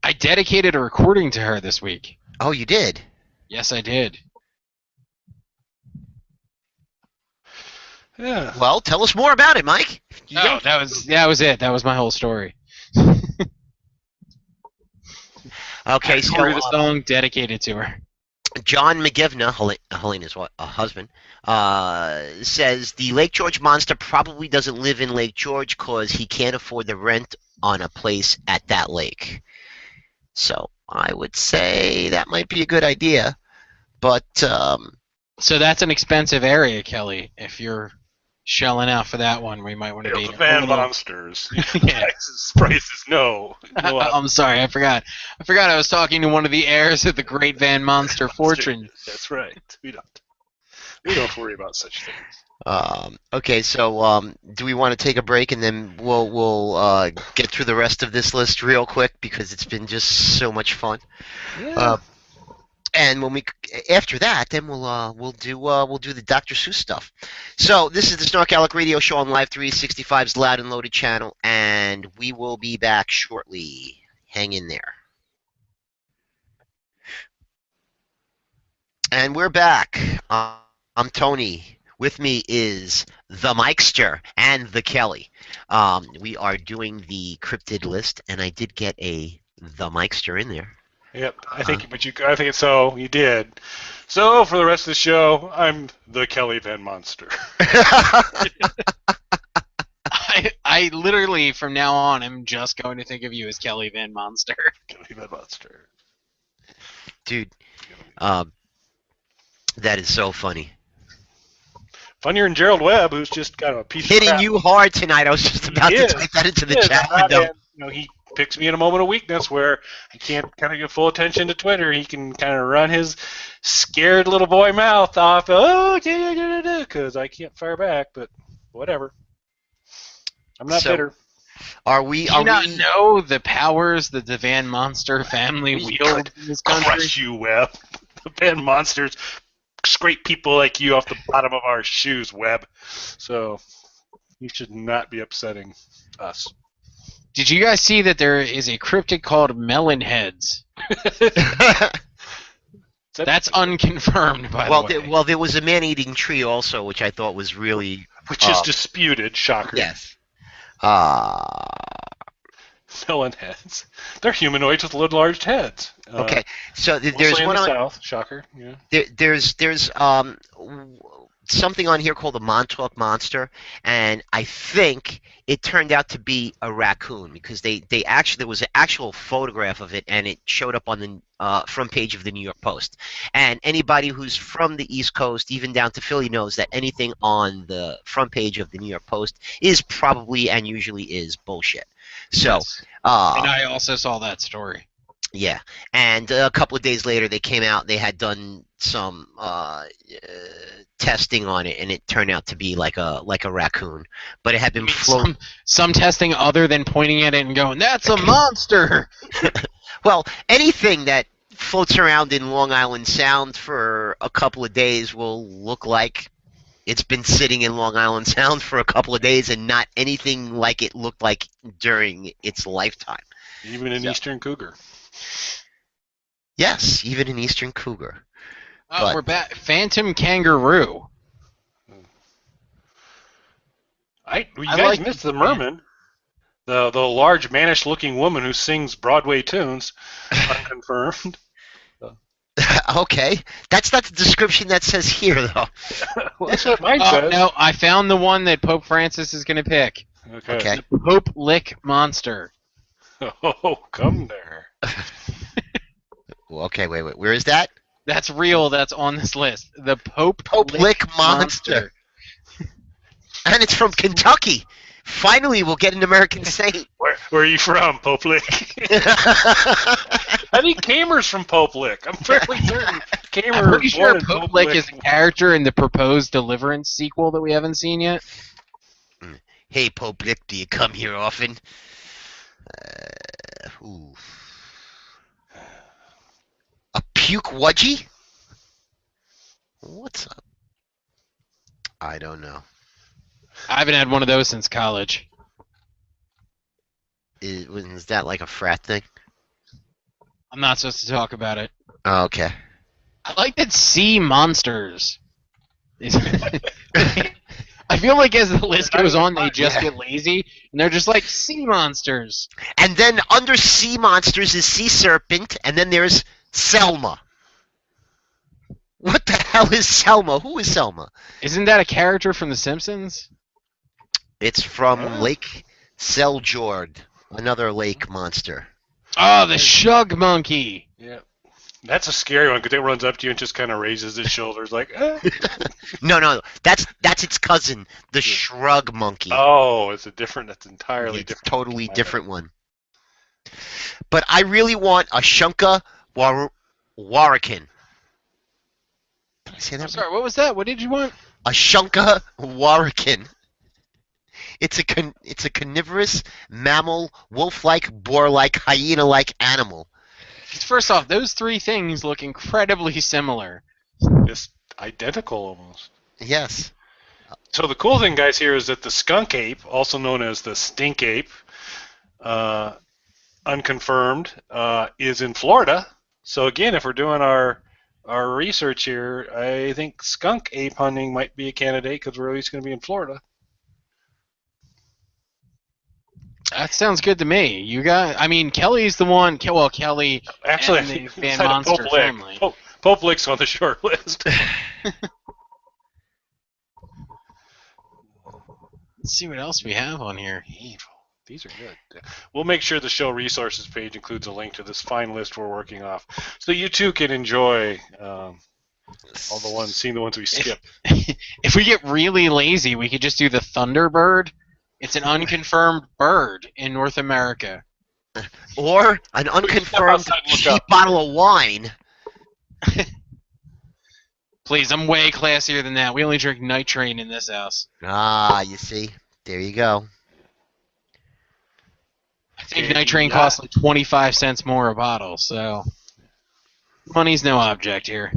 I dedicated a recording to her this week. Oh, you did? Yes, I did. Yeah. Well, tell us more about it, Mike. No, that was it. That was my whole story. Okay, I so recorded a song dedicated to her. John McGivna, Helena's husband, says the Lake George monster probably doesn't live in Lake George because he can't afford the rent on a place at that lake. So I would say that might be a good idea, but So that's an expensive area, Kelly. If you're shelling out for that one, we might want to be The Van Monsters. Yeah. Prices, no. I'm sorry, I forgot. I was talking to one of the heirs of the great Van Monster fortune. That's right. We don't worry about such things. Okay, so do we want to take a break and then we'll get through the rest of this list real quick because it's been just so much fun. Yeah. And when after that, then we'll do the Dr. Seuss stuff. So this is the SnarkAlec Radio Show on Live 365's Loud and Loaded channel, and we will be back shortly. Hang in there. And we're back. I'm Tony. With me is the Mikester and the Kelly. We are doing the cryptid list, and I did get the Mikester in there. Yep, I think so. You did. So for the rest of the show, I'm the Kelly Van Monster. I literally from now on am just going to think of you as Kelly Van Monster. Kelly Van Monster. Dude, that is so funny. Funnier than Gerald Webb, who's just kind of a piece of crap. Hitting you hard tonight. I was just about to type that into the chat window. He picks me in a moment of weakness where I can't kind of give full attention to Twitter. He can kind of run his scared little boy mouth off, because I can't fire back, but whatever. I'm not bitter. Do you not know the powers that the Van Monster family wield in this country? Crush you, Webb. The Van Monsters scrape people like you off the bottom of our shoes, Webb. So you should not be upsetting us. Did you guys see that there is a cryptid called Melon Heads? That's unconfirmed, by the way. Well, there was a man-eating tree also, which I thought was really... Which is disputed, shocker. Yes. Melon heads. They're humanoids with large heads. Okay, so there's one in the south, shocker. Yeah. There's something on here called the Montauk Monster, and I think it turned out to be a raccoon because there was an actual photograph of it, and it showed up on the front page of the New York Post. And anybody who's from the East Coast, even down to Philly, knows that anything on the front page of the New York Post is probably and usually is bullshit. So, yes. And I also saw that story. Yeah, and a couple of days later, they came out. They had done some testing on it, and it turned out to be like a raccoon, but it had been flown. Some testing other than pointing at it and going, "That's a monster." Well, anything that floats around in Long Island Sound for a couple of days will look like it's been sitting in Long Island Sound for a couple of days, and not anything like it looked like during its lifetime. Even an eastern cougar. Yes, even an eastern cougar. Oh, we're back. Phantom kangaroo. You guys missed the merman. The large mannish-looking woman who sings Broadway tunes. Unconfirmed. Okay, that's not the description that says here, though. Well, that's what mine says. No, I found the one that Pope Francis is going to pick. Okay. The Pope Lick Monster. Oh, come there. Okay, wait. Where is that? That's real. That's on this list. The Pope Lick Monster. And it's from Kentucky. Finally, we'll get an American saint. Where are you from, Pope Lick? I think Kamer's from Pope Lick. I'm fairly certain Kamer. I'm pretty sure Pope Lick is a character in the proposed Deliverance sequel that we haven't seen yet. Hey, Pope Lick, do you come here often? A puke wudgie? What's up? I don't know. I haven't had one of those since college. Is that like a frat thing? I'm not supposed to talk about it. Oh, okay. I like that sea monsters. I I feel like as the list goes on, they just Yeah. get lazy, and they're just like sea monsters. And then under sea monsters is sea serpent, and then there's Selma. What the hell is Selma? Who is Selma? Isn't that a character from The Simpsons? It's from Huh? Lake Seljord, another lake monster. Oh, the Shug Monkey. Yeah. That's a scary one because it runs up to you and just kind of raises its shoulders like, No, that's its cousin, the shrug monkey. Oh, it's that's entirely It's different. totally different one. But I really want a Shunka Warakin. Did I say that I'm right? sorry, what was that? What did you want? A Shunka Warakin. It's a carnivorous mammal, wolf-like, boar-like, hyena-like animal. First off, those three things look incredibly similar. Just identical almost. Yes. So the cool thing, guys, here is that the skunk ape, also known as the stink ape, unconfirmed, is in Florida. So again, if we're doing our research here, I think skunk ape hunting might be a candidate because we're at least going to be in Florida. That sounds good to me. Kelly's the one. Well, Kelly Actually, and the Van decided Monster Pope Lick. family. Pope Lick's on the short list. Let's see what else we have on here. These are good. We'll make sure the show resources page includes a link to this fine list we're working off, so you too can enjoy seeing the ones we skip. If we get really lazy, we could just do the Thunderbird. It's an unconfirmed bird in North America. Or an unconfirmed outside and look cheap up. bottle of wine. Please, I'm way classier than that. We only drink Night Train in this house. Ah, you see? There you go. I think Night Train costs like 25 cents more a bottle, so money's no object here.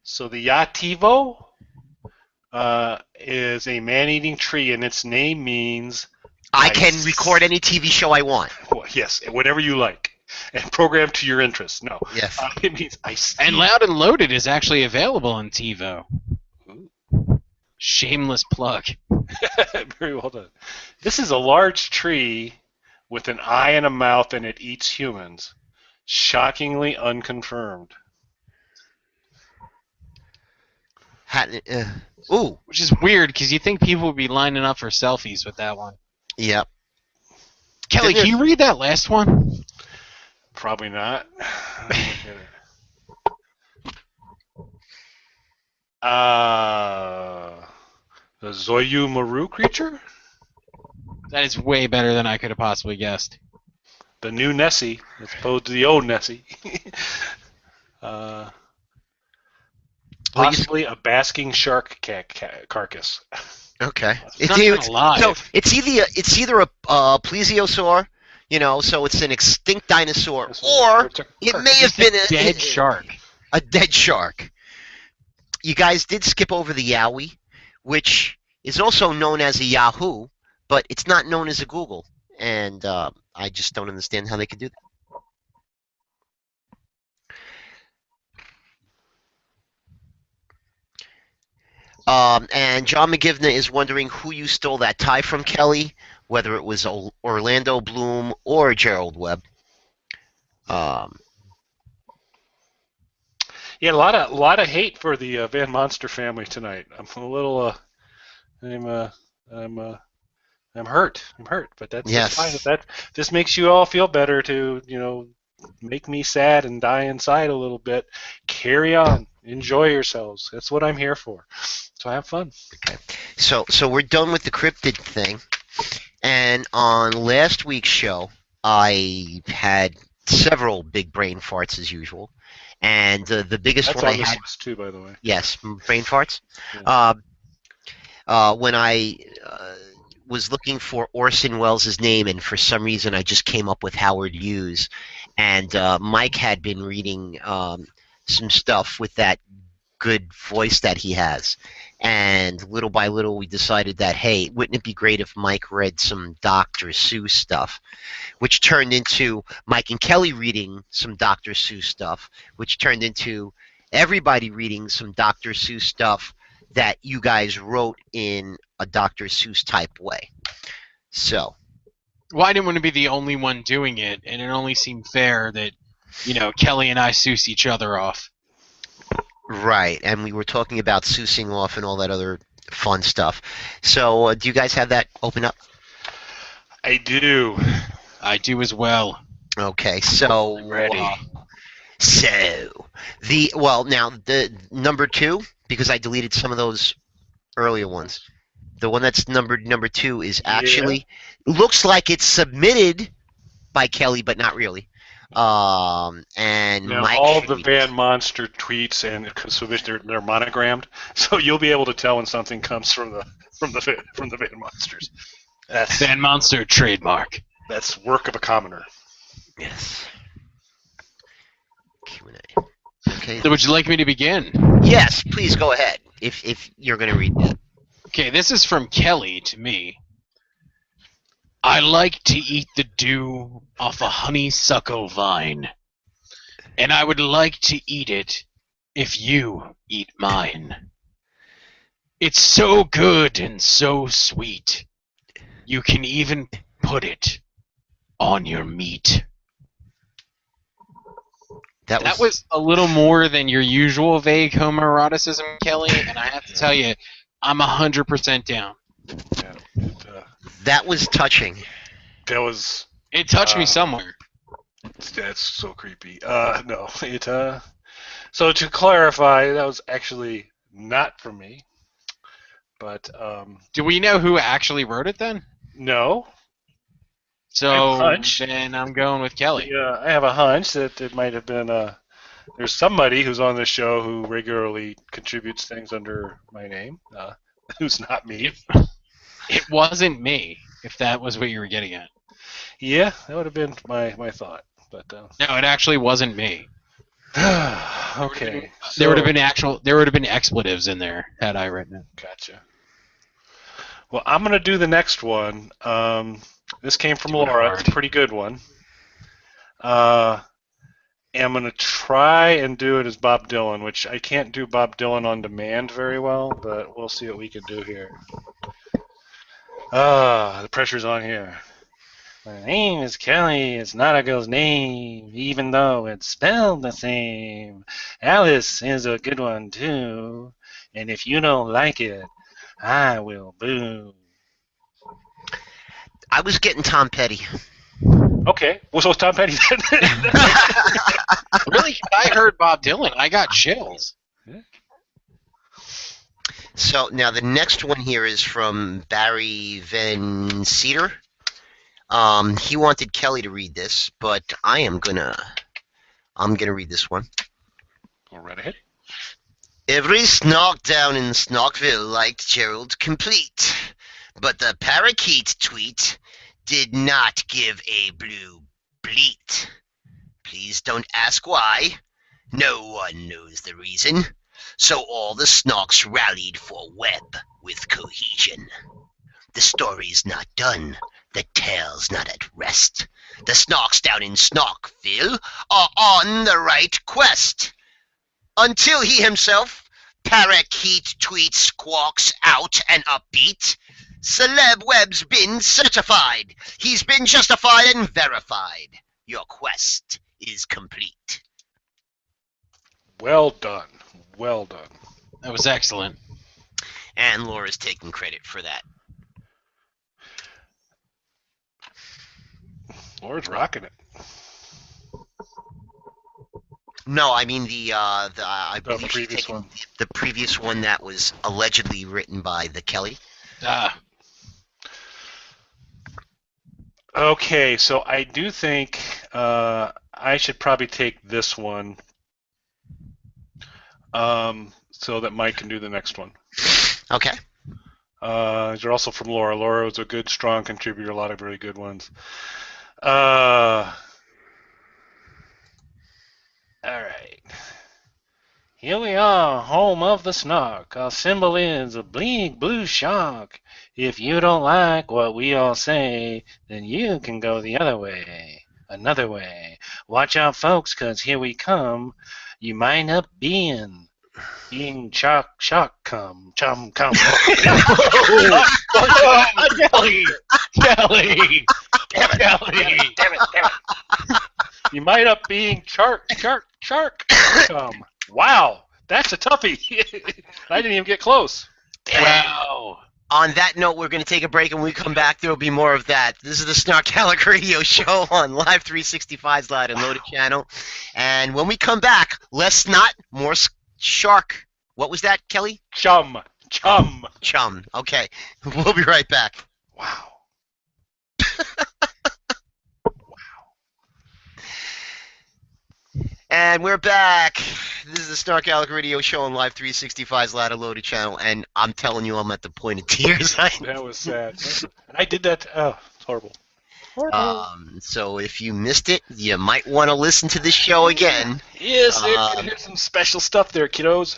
So the Yativo is a man-eating tree, and its name means I can record any TV show I want. well, yes, whatever you like, and program to your interests. No, Yes. it means I see. And Loud and Loaded is actually available on TiVo. Shameless plug. Very well done. This is a large tree with an eye and a mouth, and it eats humans. Shockingly unconfirmed. Ooh. Which is weird, because you think people would be lining up for selfies with that one. Yep. Kelly, can you read that last one? Probably not. The Zoyu Maru creature? That is way better than I could have possibly guessed. The new Nessie, as opposed to the old Nessie. Possibly a basking shark carcass. Okay. It's not even alive. So it's either a plesiosaur, so it's an extinct dinosaur, or it may have been a dead shark. A dead shark. You guys did skip over the Yowie, which is also known as a Yahoo, but it's not known as a Google, and I just don't understand how they could do that. And John McGivna is wondering who you stole that tie from, Kelly, whether it was Orlando Bloom or Gerald Webb. Yeah, a lot of hate for the Van Monster family tonight. I'm a little, I'm hurt. But that's Yes. fine. This makes you all feel better to, make me sad and die inside a little bit. Carry on. Enjoy yourselves. That's what I'm here for. So have fun. Okay. So we're done with the cryptid thing. And on last week's show, I had several big brain farts as usual. And the biggest That's one on I this had... list too, by the way. Yes, brain farts. Yeah. When I was looking for Orson Welles' name, and for some reason I just came up with Howard Hughes. And Mike had been reading some stuff with that good voice that he has. And little by little we decided that, hey, wouldn't it be great if Mike read some Dr. Seuss stuff, which turned into Mike and Kelly reading some Dr. Seuss stuff, which turned into everybody reading some Dr. Seuss stuff that you guys wrote in a Dr. Seuss type way. So, Well, I didn't want to be the only one doing it, and it only seemed fair that, Kelly and I Seuss each other off. right, and we were talking about Seussing off and all that other fun stuff. So, do you guys have that open up? I do. I do as well. Okay, so I'm ready. now the number 2, because I deleted some of those earlier ones. The one that's numbered number 2 is actually looks like it's submitted by Kelly, but not really. And Now, Mike all should the read Van Monster tweets and so they're monogrammed, so you'll be able to tell when something comes from the Van Monsters. Van Monster trademark. That's work of a commoner. Yes. Q&A. Okay. So would you like me to begin? Yes, please go ahead. If you're going to read that. Okay, this is from Kelly to me. I like to eat the dew off a honeysuckle vine, and I would like to eat it if you eat mine. It's so good and so sweet. You can even put it on your meat. That was a little more than your usual vague homoeroticism, Kelly, and I have to tell you, I'm 100% down. Yeah, that was touching. That was. It touched me somewhere. That's so creepy. No, it. So to clarify, that was actually not from me, but Do we know who actually wrote it then? No. So then I'm going with Kelly. Yeah, I have a hunch that it might have been there's somebody who's on this show who regularly contributes things under my name, who's not me. It wasn't me, if that was what you were getting at. Yeah, that would have been my thought, but no, it actually wasn't me. Okay. There would have been expletives in there had I written it. Gotcha. Well, I'm gonna do the next one. This came from Laura. It's a pretty good one. And I'm going to try and do it as Bob Dylan, which I can't do Bob Dylan on demand very well, but we'll see what we can do here. The pressure's on here. My name is Kelly. It's not a girl's name, even though it's spelled the same. Alice is a good one, too. And if you don't like it, I will boo. I was getting Tom Petty. Okay. Well, so Tom Petty then. Really? I heard Bob Dylan. I got chills. Yeah. So now the next one here is from Barry Van Cedar. He wanted Kelly to read this, but I'm gonna read this one. Go right ahead. Every snark down in Snarkville liked Gerald complete, but the parakeet tweet did not give a blue bleat. Please don't ask why. No one knows the reason. So all the snarks rallied for Webb with cohesion. The story's not done. The tale's not at rest. The snarks down in Snarkville are on the right quest. Until he himself, parakeet tweet squawks out an upbeat. Celeb Webb's been certified. He's been justified and verified. Your quest is complete. Well done. Well done. That was excellent. And Laura's taking credit for that. Laura's rocking it. No, I mean I believe the she's previous taking one. the previous one that was allegedly written by the Kelly. Okay, so I do think I should probably take this one so that Mike can do the next one. Okay. These are also from Laura. Laura was a good, strong contributor, a lot of very good ones. All right. Here we are, home of the snark. Our symbol is a big blue shark. If you don't like what we all say, then you can go the other way, another way. Watch out, folks, 'cause here we come. You might up being Being shock come chum come. Oh, Kelly! Kelly! Kelly! Damn it! You might up being shark come. Wow, that's a toughie. I didn't even get close. Wow. On that note, we're going to take a break, and when we come back, there will be more of that. This is the SnarkAlec Radio Show on Live 365's Loud and Loaded channel. And when we come back, less snot, more shark. What was that, Kelly? Chum. Chum. Okay. We'll be right back. Wow. And we're back. This is the SnarkAlec Radio Show on Live 365's Loud and Loaded channel, and I'm telling you, I'm at the point of tears. That was sad. I did that. Oh, it's horrible. So if you missed it, you might want to listen to this show again. Yes, there's some special stuff there, kiddos.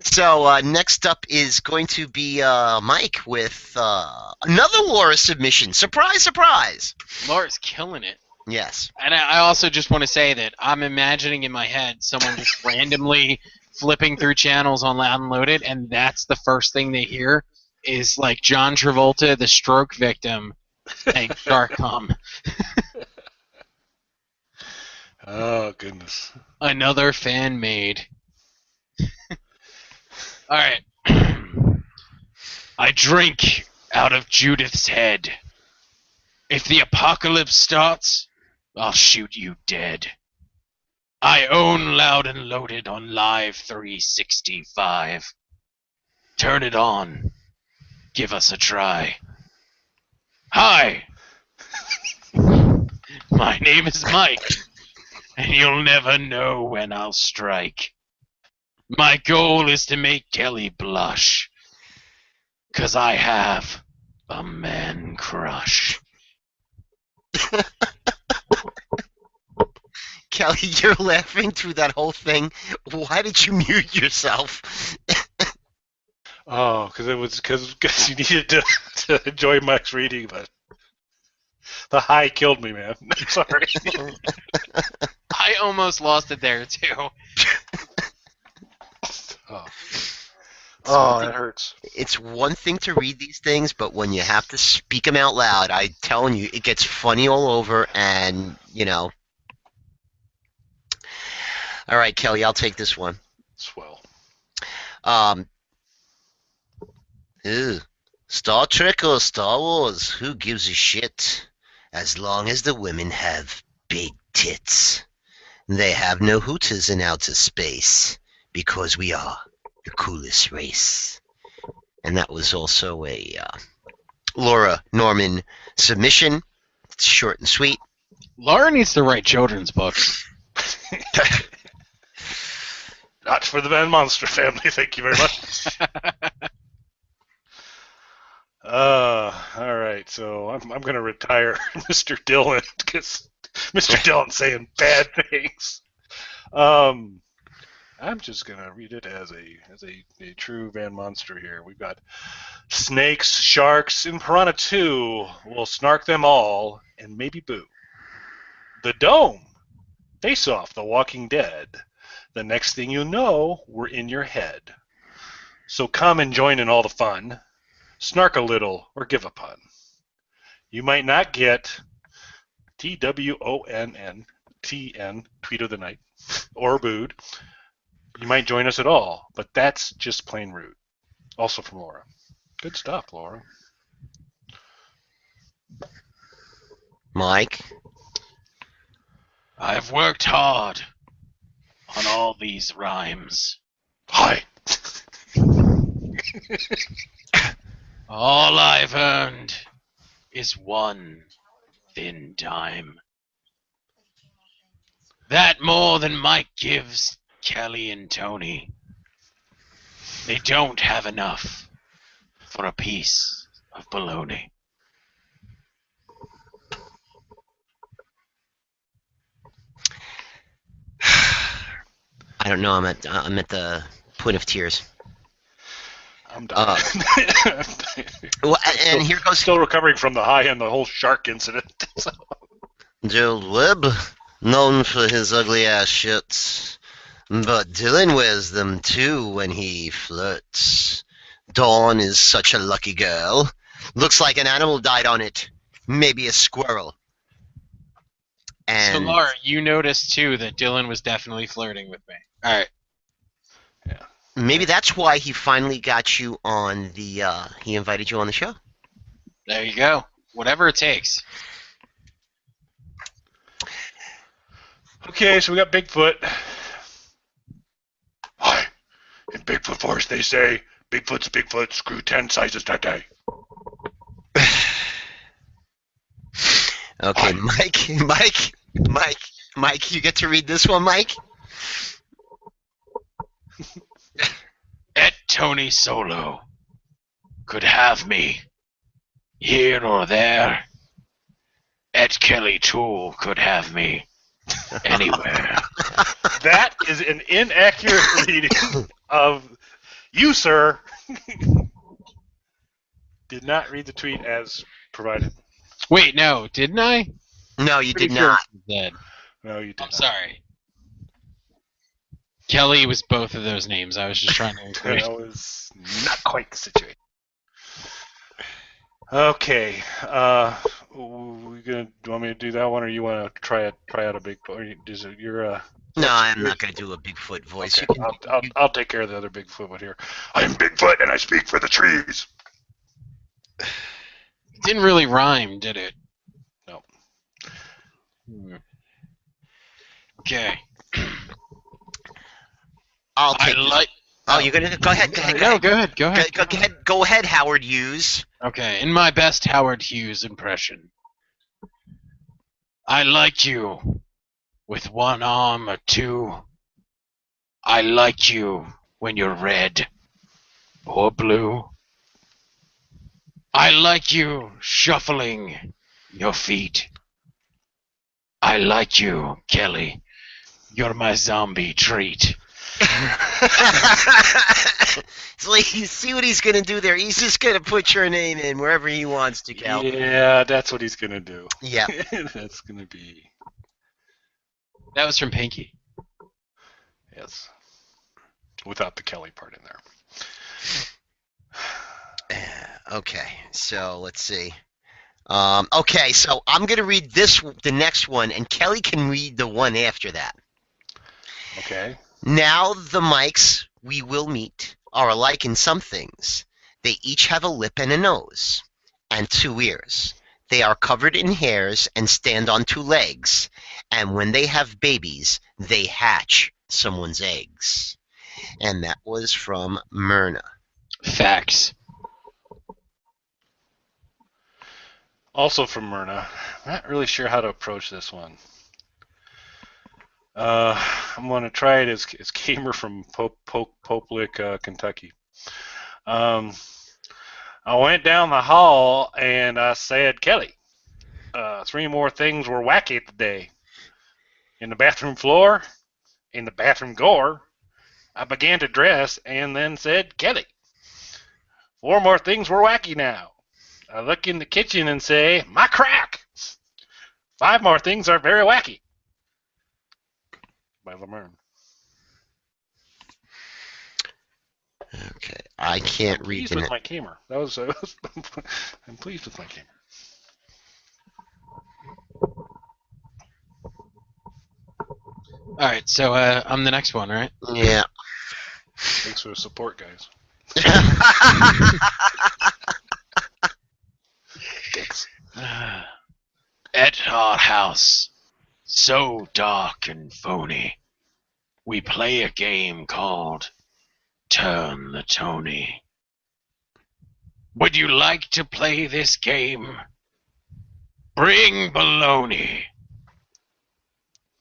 So next up is going to be Mike with another Laura submission. Surprise, surprise! Laura's killing it. Yes. And I also just want to say that I'm imagining in my head someone just randomly flipping through channels on Loud and Loaded, and that's the first thing they hear is like John Travolta, the stroke victim, saying Shark-com. Oh, goodness. Another fan made. Alright. I drink out of Judith's head. If the apocalypse starts, I'll shoot you dead. I own Loud and Loaded on Live 365. Turn it on. Give us a try. Hi! My name is Mike, and you'll never know when I'll strike. My goal is to make Kelly blush, 'cause I have a man crush. Kelly, you're laughing through that whole thing. Why did you mute yourself? Oh, because you needed to enjoy Mike's reading, but the high killed me, man. Sorry. I almost lost it there, too. Oh, that hurts. It's one thing to read these things, but when you have to speak them out loud, I'm telling you, it gets funny all over, and, you know. All right, Kelly, I'll take this one. Swell. Star Trek or Star Wars, who gives a shit? As long as the women have big tits. They have no hooters in outer space, because we are the coolest race. And that was also a Laura Norman submission. It's short and sweet. Laura needs to write children's books. Not for the Van Monster family, thank you very much. All right, so I'm going to retire Mr. Dillon because Mr. Dillon's saying bad things. I'm just going to read it as a true Van Monster here. We've got snakes, sharks, and piranha 2. We'll snark them all, and maybe boo. The Dome. Face Off, The Walking Dead. The next thing you know, we're in your head. So come and join in all the fun. Snark a little or give a pun. You might not get TWONNTN, Tweet of the Night, or booed. You might join us at all, but that's just plain rude. Also from Laura. Good stuff, Laura. Mike? I've worked hard on all these rhymes. Hi. All I've earned is one thin dime. That more than Mike gives Kelly and Tony. They don't have enough for a piece of bologna. I don't know. I'm at the point of tears. I'm done. Well, and here goes. Still recovering from the high and the whole shark incident. Gerald Webb, known for his ugly ass shits. But Dylan wears them too when he flirts. Dawn is such a lucky girl. Looks like an animal died on it. Maybe a squirrel. So, And Laura, you noticed too that Dylan was definitely flirting with me. All right. maybe that's why he finally got you on the, he invited you on the show. There you go. Whatever it takes. Okay, so we got Bigfoot. Hi. In Bigfoot Force, they say, Bigfoot's Bigfoot, screw 10 sizes that day. Okay, Hi. Mike, you get to read this one, Mike? Et Tony Solo could have me here or there. Et Kelly Toole could have me anywhere. That is an inaccurate reading of you, sir. Did not read the tweet as provided. Wait, no, didn't I? No, you Pretty did sure not. I did. No, you did I'm not. sorry. Kelly was both of those names. I was just trying to include. That was not quite the situation. Okay. Do you want me to do that one, or you want to try out a Bigfoot? Or is it your No, I'm not going to do a Bigfoot voice. Okay, I'll take care of the other Bigfoot one here. I am Bigfoot, and I speak for the trees. It didn't really rhyme, did it? No. Okay. I'll I take this. like. Oh, you're going to go ahead. No, go ahead. Go ahead, Howard Hughes. Okay, in my best Howard Hughes impression. I like you with one arm or two. I like you when you're red or blue. I like you shuffling your feet. I like you, Kelly. You're my zombie treat. So you see what he's going to do there? He's just going to put your name in wherever he wants to, Cal. Yeah, that's what he's gonna do. Yeah. That's gonna be That was from Pinky. yes, without the Kelly part in there. Okay, so let's see. Okay, so I'm going to read the next one, and Kelly can read the one after that. Okay. Now the mics we will meet are alike in some things. They each have a lip and a nose, and 2 ears. They are covered in hairs and stand on 2 legs, and when they have babies, they hatch someone's eggs. And that was from Myrna. Facts. Also from Myrna. I'm not really sure how to approach this one. I'm going to try it as Gamer from Popelik, Kentucky. I went down the hall and I said, Kelly, 3 more things were wacky today. In the bathroom floor, in the bathroom door, I began to dress and then said, Kelly, 4 more things were wacky now. I look in the kitchen and say, my crack. 5 more things are very wacky. By Lemerne. Okay, I can't I'm read pleased the with my gamer. That was I'm pleased with my gamer. All right, so I'm the next one, right? Yeah. Thanks for the support, guys. Thanks. At our house, so dark and phony, we play a game called Turn the Tony. Would you like to play this game? Bring baloney.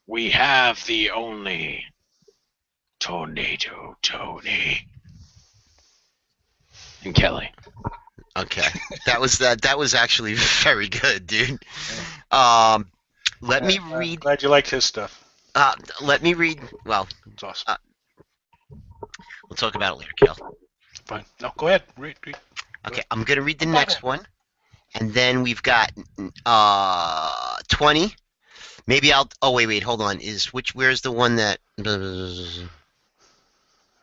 We have the only Tornado Tony. And Kelly. Okay, that was actually very good, dude. Let me read. Glad you liked his stuff. Let me read. Well, It's awesome. we'll talk about it later, Kel. Fine. No, go ahead. Read. Okay, I'm gonna read the next one, and then we've got 20. Maybe I'll. Oh wait, hold on. Where's the one that?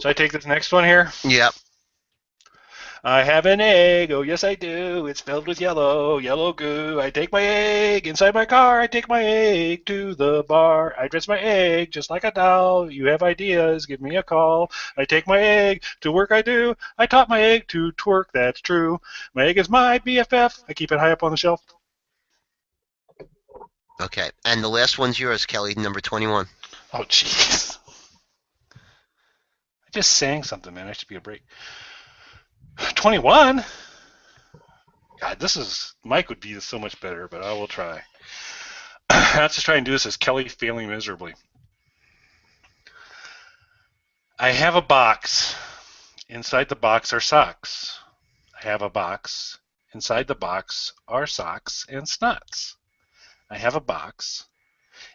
So I take this next one here. Yep. I have an egg, oh yes I do. It's filled with yellow goo. I take my egg inside my car. I take my egg to the bar. I dress my egg just like a doll. You have ideas, give me a call. I take my egg to work I do. I taught my egg to twerk, that's true. My egg is my BFF. I keep it high up on the shelf. Okay. And the last one's yours, Kelly, number 21. Oh jeez. I just sang something, man. I should be a break. 21? God, Mike would be so much better, but I will try. Let's just try and do this as Kelly failing miserably. I have a box. Inside the box are socks. I have a box. Inside the box are socks and snots. I have a box.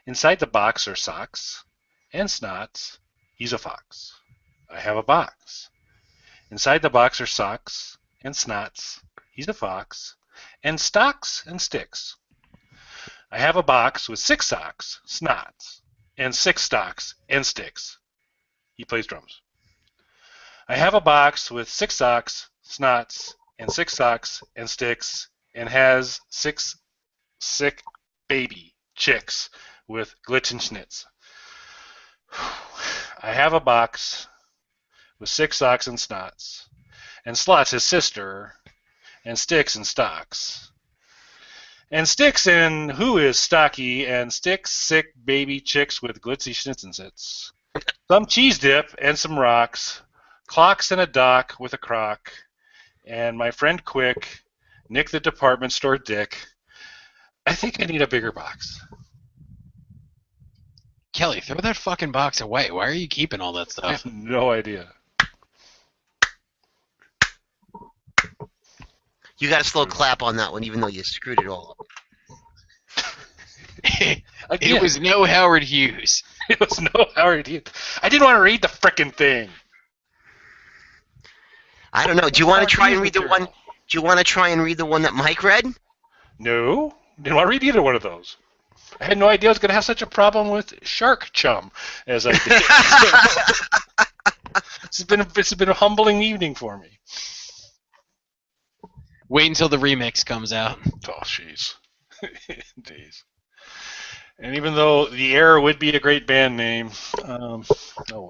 Inside the box are socks and snots. He's a fox. I have a box. Inside the box are socks and snots. He's a fox. And stocks and sticks. I have a box with 6 socks, snots, and 6 stocks and sticks. He plays drums. I have a box with 6 socks, snots, and 6 socks and sticks, and has 6 sick baby chicks with glitch and schnitz. I have a box with 6 socks and snots, and Slots his sister, and Sticks and Stocks. And Sticks and Who is Stocky, and Sticks sick baby chicks with glitzy schnitzensits. Some cheese dip and some rocks, clocks and a dock with a crock, and my friend Quick, Nick the department store dick. I think I need a bigger box. Kelly, throw that fucking box away. Why are you keeping all that I stuff? have no idea. You got a slow clap on that one, even though you screwed it all up. It was no Howard Hughes. It was no Howard Hughes. I didn't want to read the frickin' thing. I don't know. Do you want to try and read the one? Do you want to try and read the one that Mike read? No, didn't want to read either one of those. I had no idea I was going to have such a problem with Shark Chum as I did. This has been a humbling evening for me. Wait until the remix comes out. Oh, jeez. Jeez. And even though The Air would be a great band name, oh well.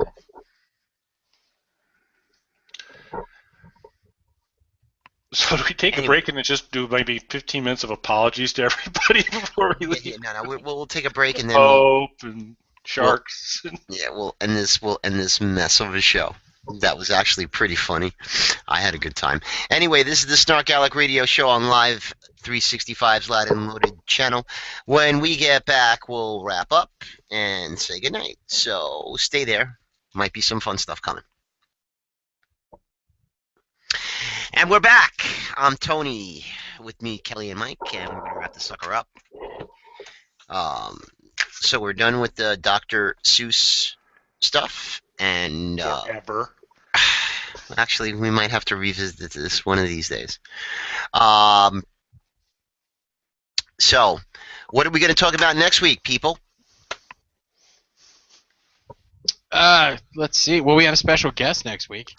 So do we take a break and then just do maybe 15 minutes of apologies to everybody before we leave? No. We'll take a break and then Hope and sharks. We'll end this mess of a show. That was actually pretty funny. I had a good time. Anyway, this is the SnarkAlec Radio Show on Live 365's Loud and Loaded channel. When we get back, we'll wrap up and say goodnight. So stay there. Might be some fun stuff coming. And we're back. I'm Tony, with me, Kelly and Mike, and we're going to wrap the sucker up. So we're done with the Dr. Seuss stuff, and Forever. Actually, we might have to revisit this one of these days. So, what are we going to talk about next week, people? Let's see. Well, we have a special guest next week.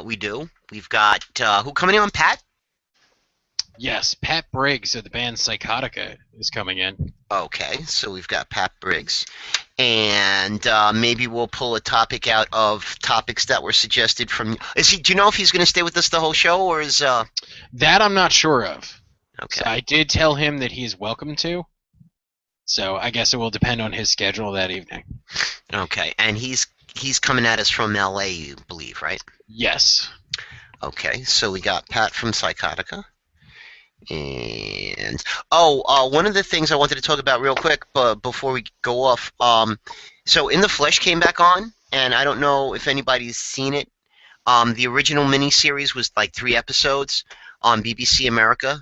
We do. We've got, who coming on, Pat? Yes, Pat Briggs of the band Psychotica is coming in. Okay, so we've got Pat Briggs. And maybe we'll pull a topic out of topics that were suggested from... Do you know if he's going to stay with us the whole show, or is... That I'm not sure of. Okay. So I did tell him that he's welcome to. So I guess it will depend on his schedule that evening. Okay, and he's coming at us from LA, you believe, right? Yes. Okay, so we got Pat from Psychotica. And one of the things I wanted to talk about real quick, but before we go off, so In the Flesh came back on, and I don't know if anybody's seen it. The original miniseries was like 3 episodes on BBC America.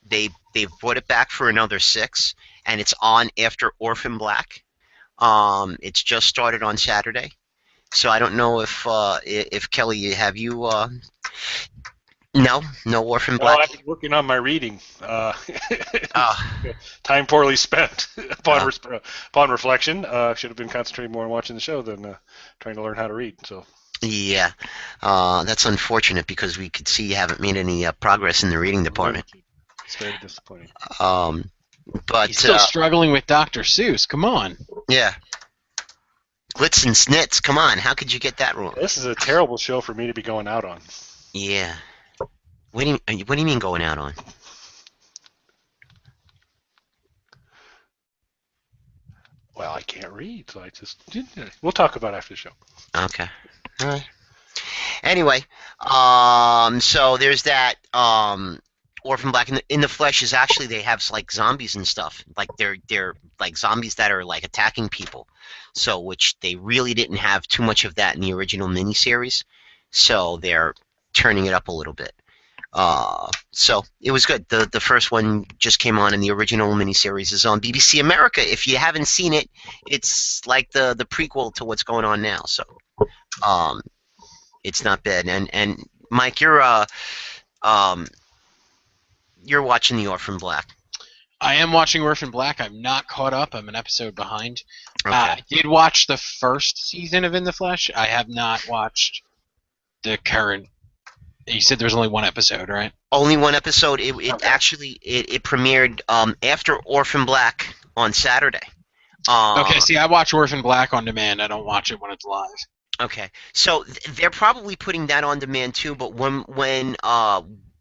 They've brought it back for another 6, and it's on after Orphan Black. It's just started on Saturday, so I don't know if Kelly, have you No Orphan Well, Black. I've been working on my reading. Ah, Time poorly spent upon uh, upon reflection. Should have been concentrating more on watching the show than trying to learn how to read. So yeah. That's unfortunate because we could see you haven't made any progress in the reading department. it's very disappointing. Um, but He's still struggling with Dr. Seuss. Come on. yeah, Glitz and Snits. Come on, how could you get that wrong? This is a terrible show for me to be going out on. Yeah. What do you mean going out on? Well, I can't read, so I just. We'll talk about it after the show. Okay. All right. Anyway, so there's that. Orphan Black in the Flesh is actually they have like zombies and stuff. Like they're like zombies that are like attacking people. So which they really didn't have too much of that in the original miniseries. So they're turning it up a little bit. So it was good. The first one just came on, and the original miniseries is on BBC America. If you haven't seen it, it's like the prequel to what's going on now. So, it's not bad. And Mike, you're watching the Orphan Black. I am watching Orphan Black. I'm not caught up. I'm an episode behind. Okay. I did watch the first season of In the Flesh. I have not watched the current. You said there was only one episode, right? Only one episode. It Okay. actually premiered after Orphan Black on Saturday. Okay, see, I watch Orphan Black on demand. I don't watch it when it's live. Okay, so they're probably putting that on demand too. But when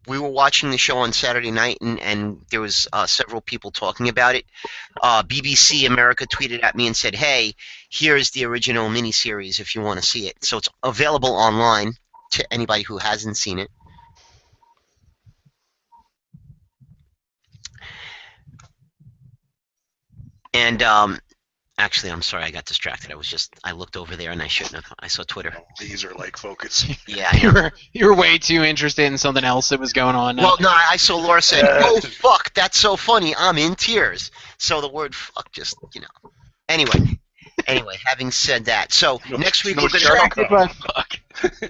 we were watching the show on Saturday night, and there was several people talking about it, BBC America tweeted at me and said, "Hey, here's the original miniseries if you want to see it." So it's available online to anybody who hasn't seen it. And actually, I'm sorry, I got distracted. I looked over there and I shouldn't have. I saw Twitter. These are like focus. Yeah, I know. You were way too interested in something else that was going on. Well, no, I saw Laura said, "Oh fuck, that's so funny. I'm in tears." So the word "fuck" just, Anyway, having said that, so next week we're gonna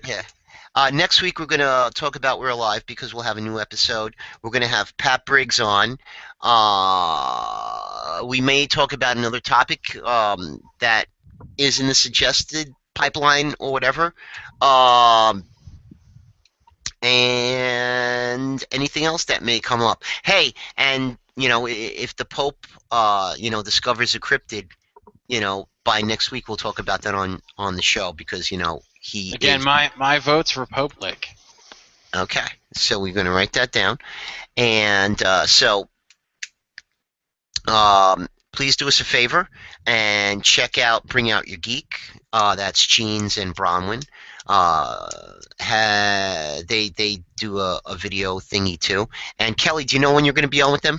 yeah. Next week we're gonna talk about We're Alive because we'll have a new episode. We're gonna have Pat Briggs on. We may talk about another topic that is in the suggested pipeline or whatever. And anything else that may come up. Hey, and if the Pope discovers a cryptid, by next week we'll talk about that on the show because he Again, is, my vote's for Pope Lick. okay, so we're going to write that down, and so please do us a favor and check out Bring Out Your Geek. That's Jeans and Bronwyn. They do a video thingy too. And Kelly, do you know when you're going to be on with them?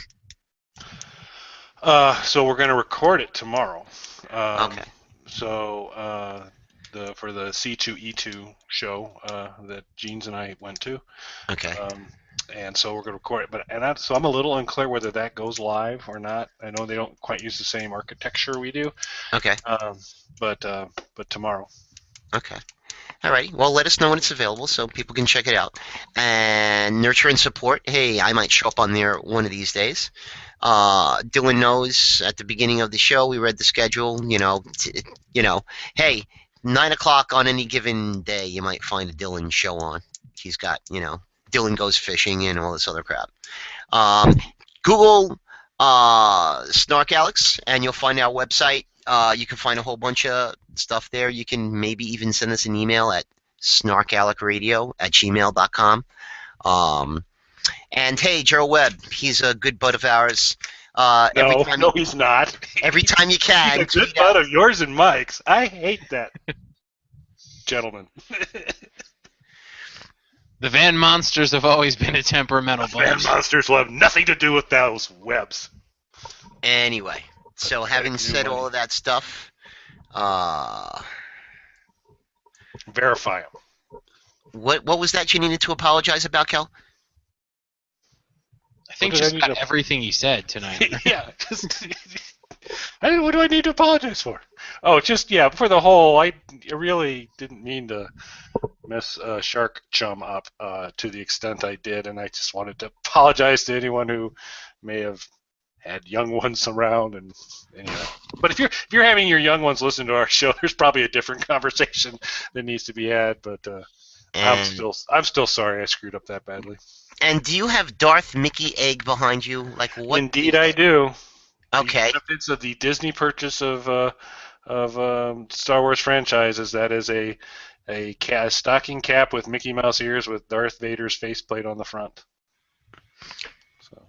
So we're going to record it tomorrow. Okay. So for the C2E2 show that Jeans and I went to. Okay. And so we're going to record it, so I'm a little unclear whether that goes live or not. I know they don't quite use the same architecture we do. Okay. But tomorrow. Okay. All right. Well, let us know when it's available so people can check it out. And Nurture and Support. Hey, I might show up on there one of these days. Dylan knows at the beginning of the show we read the schedule. Hey, 9 o'clock on any given day, you might find a Dylan show on. He's got, Dylan Goes Fishing and all this other crap. Google SnarkAlecs and you'll find our website. You can find a whole bunch of stuff there. You can maybe even send us an email at snarkalecradio@gmail.com. And hey, Joe Webb, he's a good bud of ours. No, he's not. Every time you can. He's a good bud of yours and Mike's. I hate that gentleman. The Van Monsters have always been a temperamental bunch. Van Monsters will have nothing to do with those webs. Anyway, so having said all of that stuff, verify them. What was that you needed to apologize about, Kel? I think just about everything he said tonight. Yeah. What do I need to apologize for? Oh, just for the whole. I really didn't mean to mess Shark Chum up to the extent I did, and I just wanted to apologize to anyone who may have had young ones around. And anyway, but if you're having your young ones listen to our show, there's probably a different conversation that needs to be had. But I'm still sorry I screwed up that badly. And do you have Darth Mickey egg behind you? Like what? Indeed, I do. Okay. The benefits of the Disney purchase of Star Wars franchises. That is a stocking cap with Mickey Mouse ears with Darth Vader's faceplate on the front. So.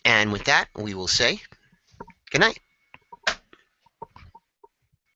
And with that, we will say good night.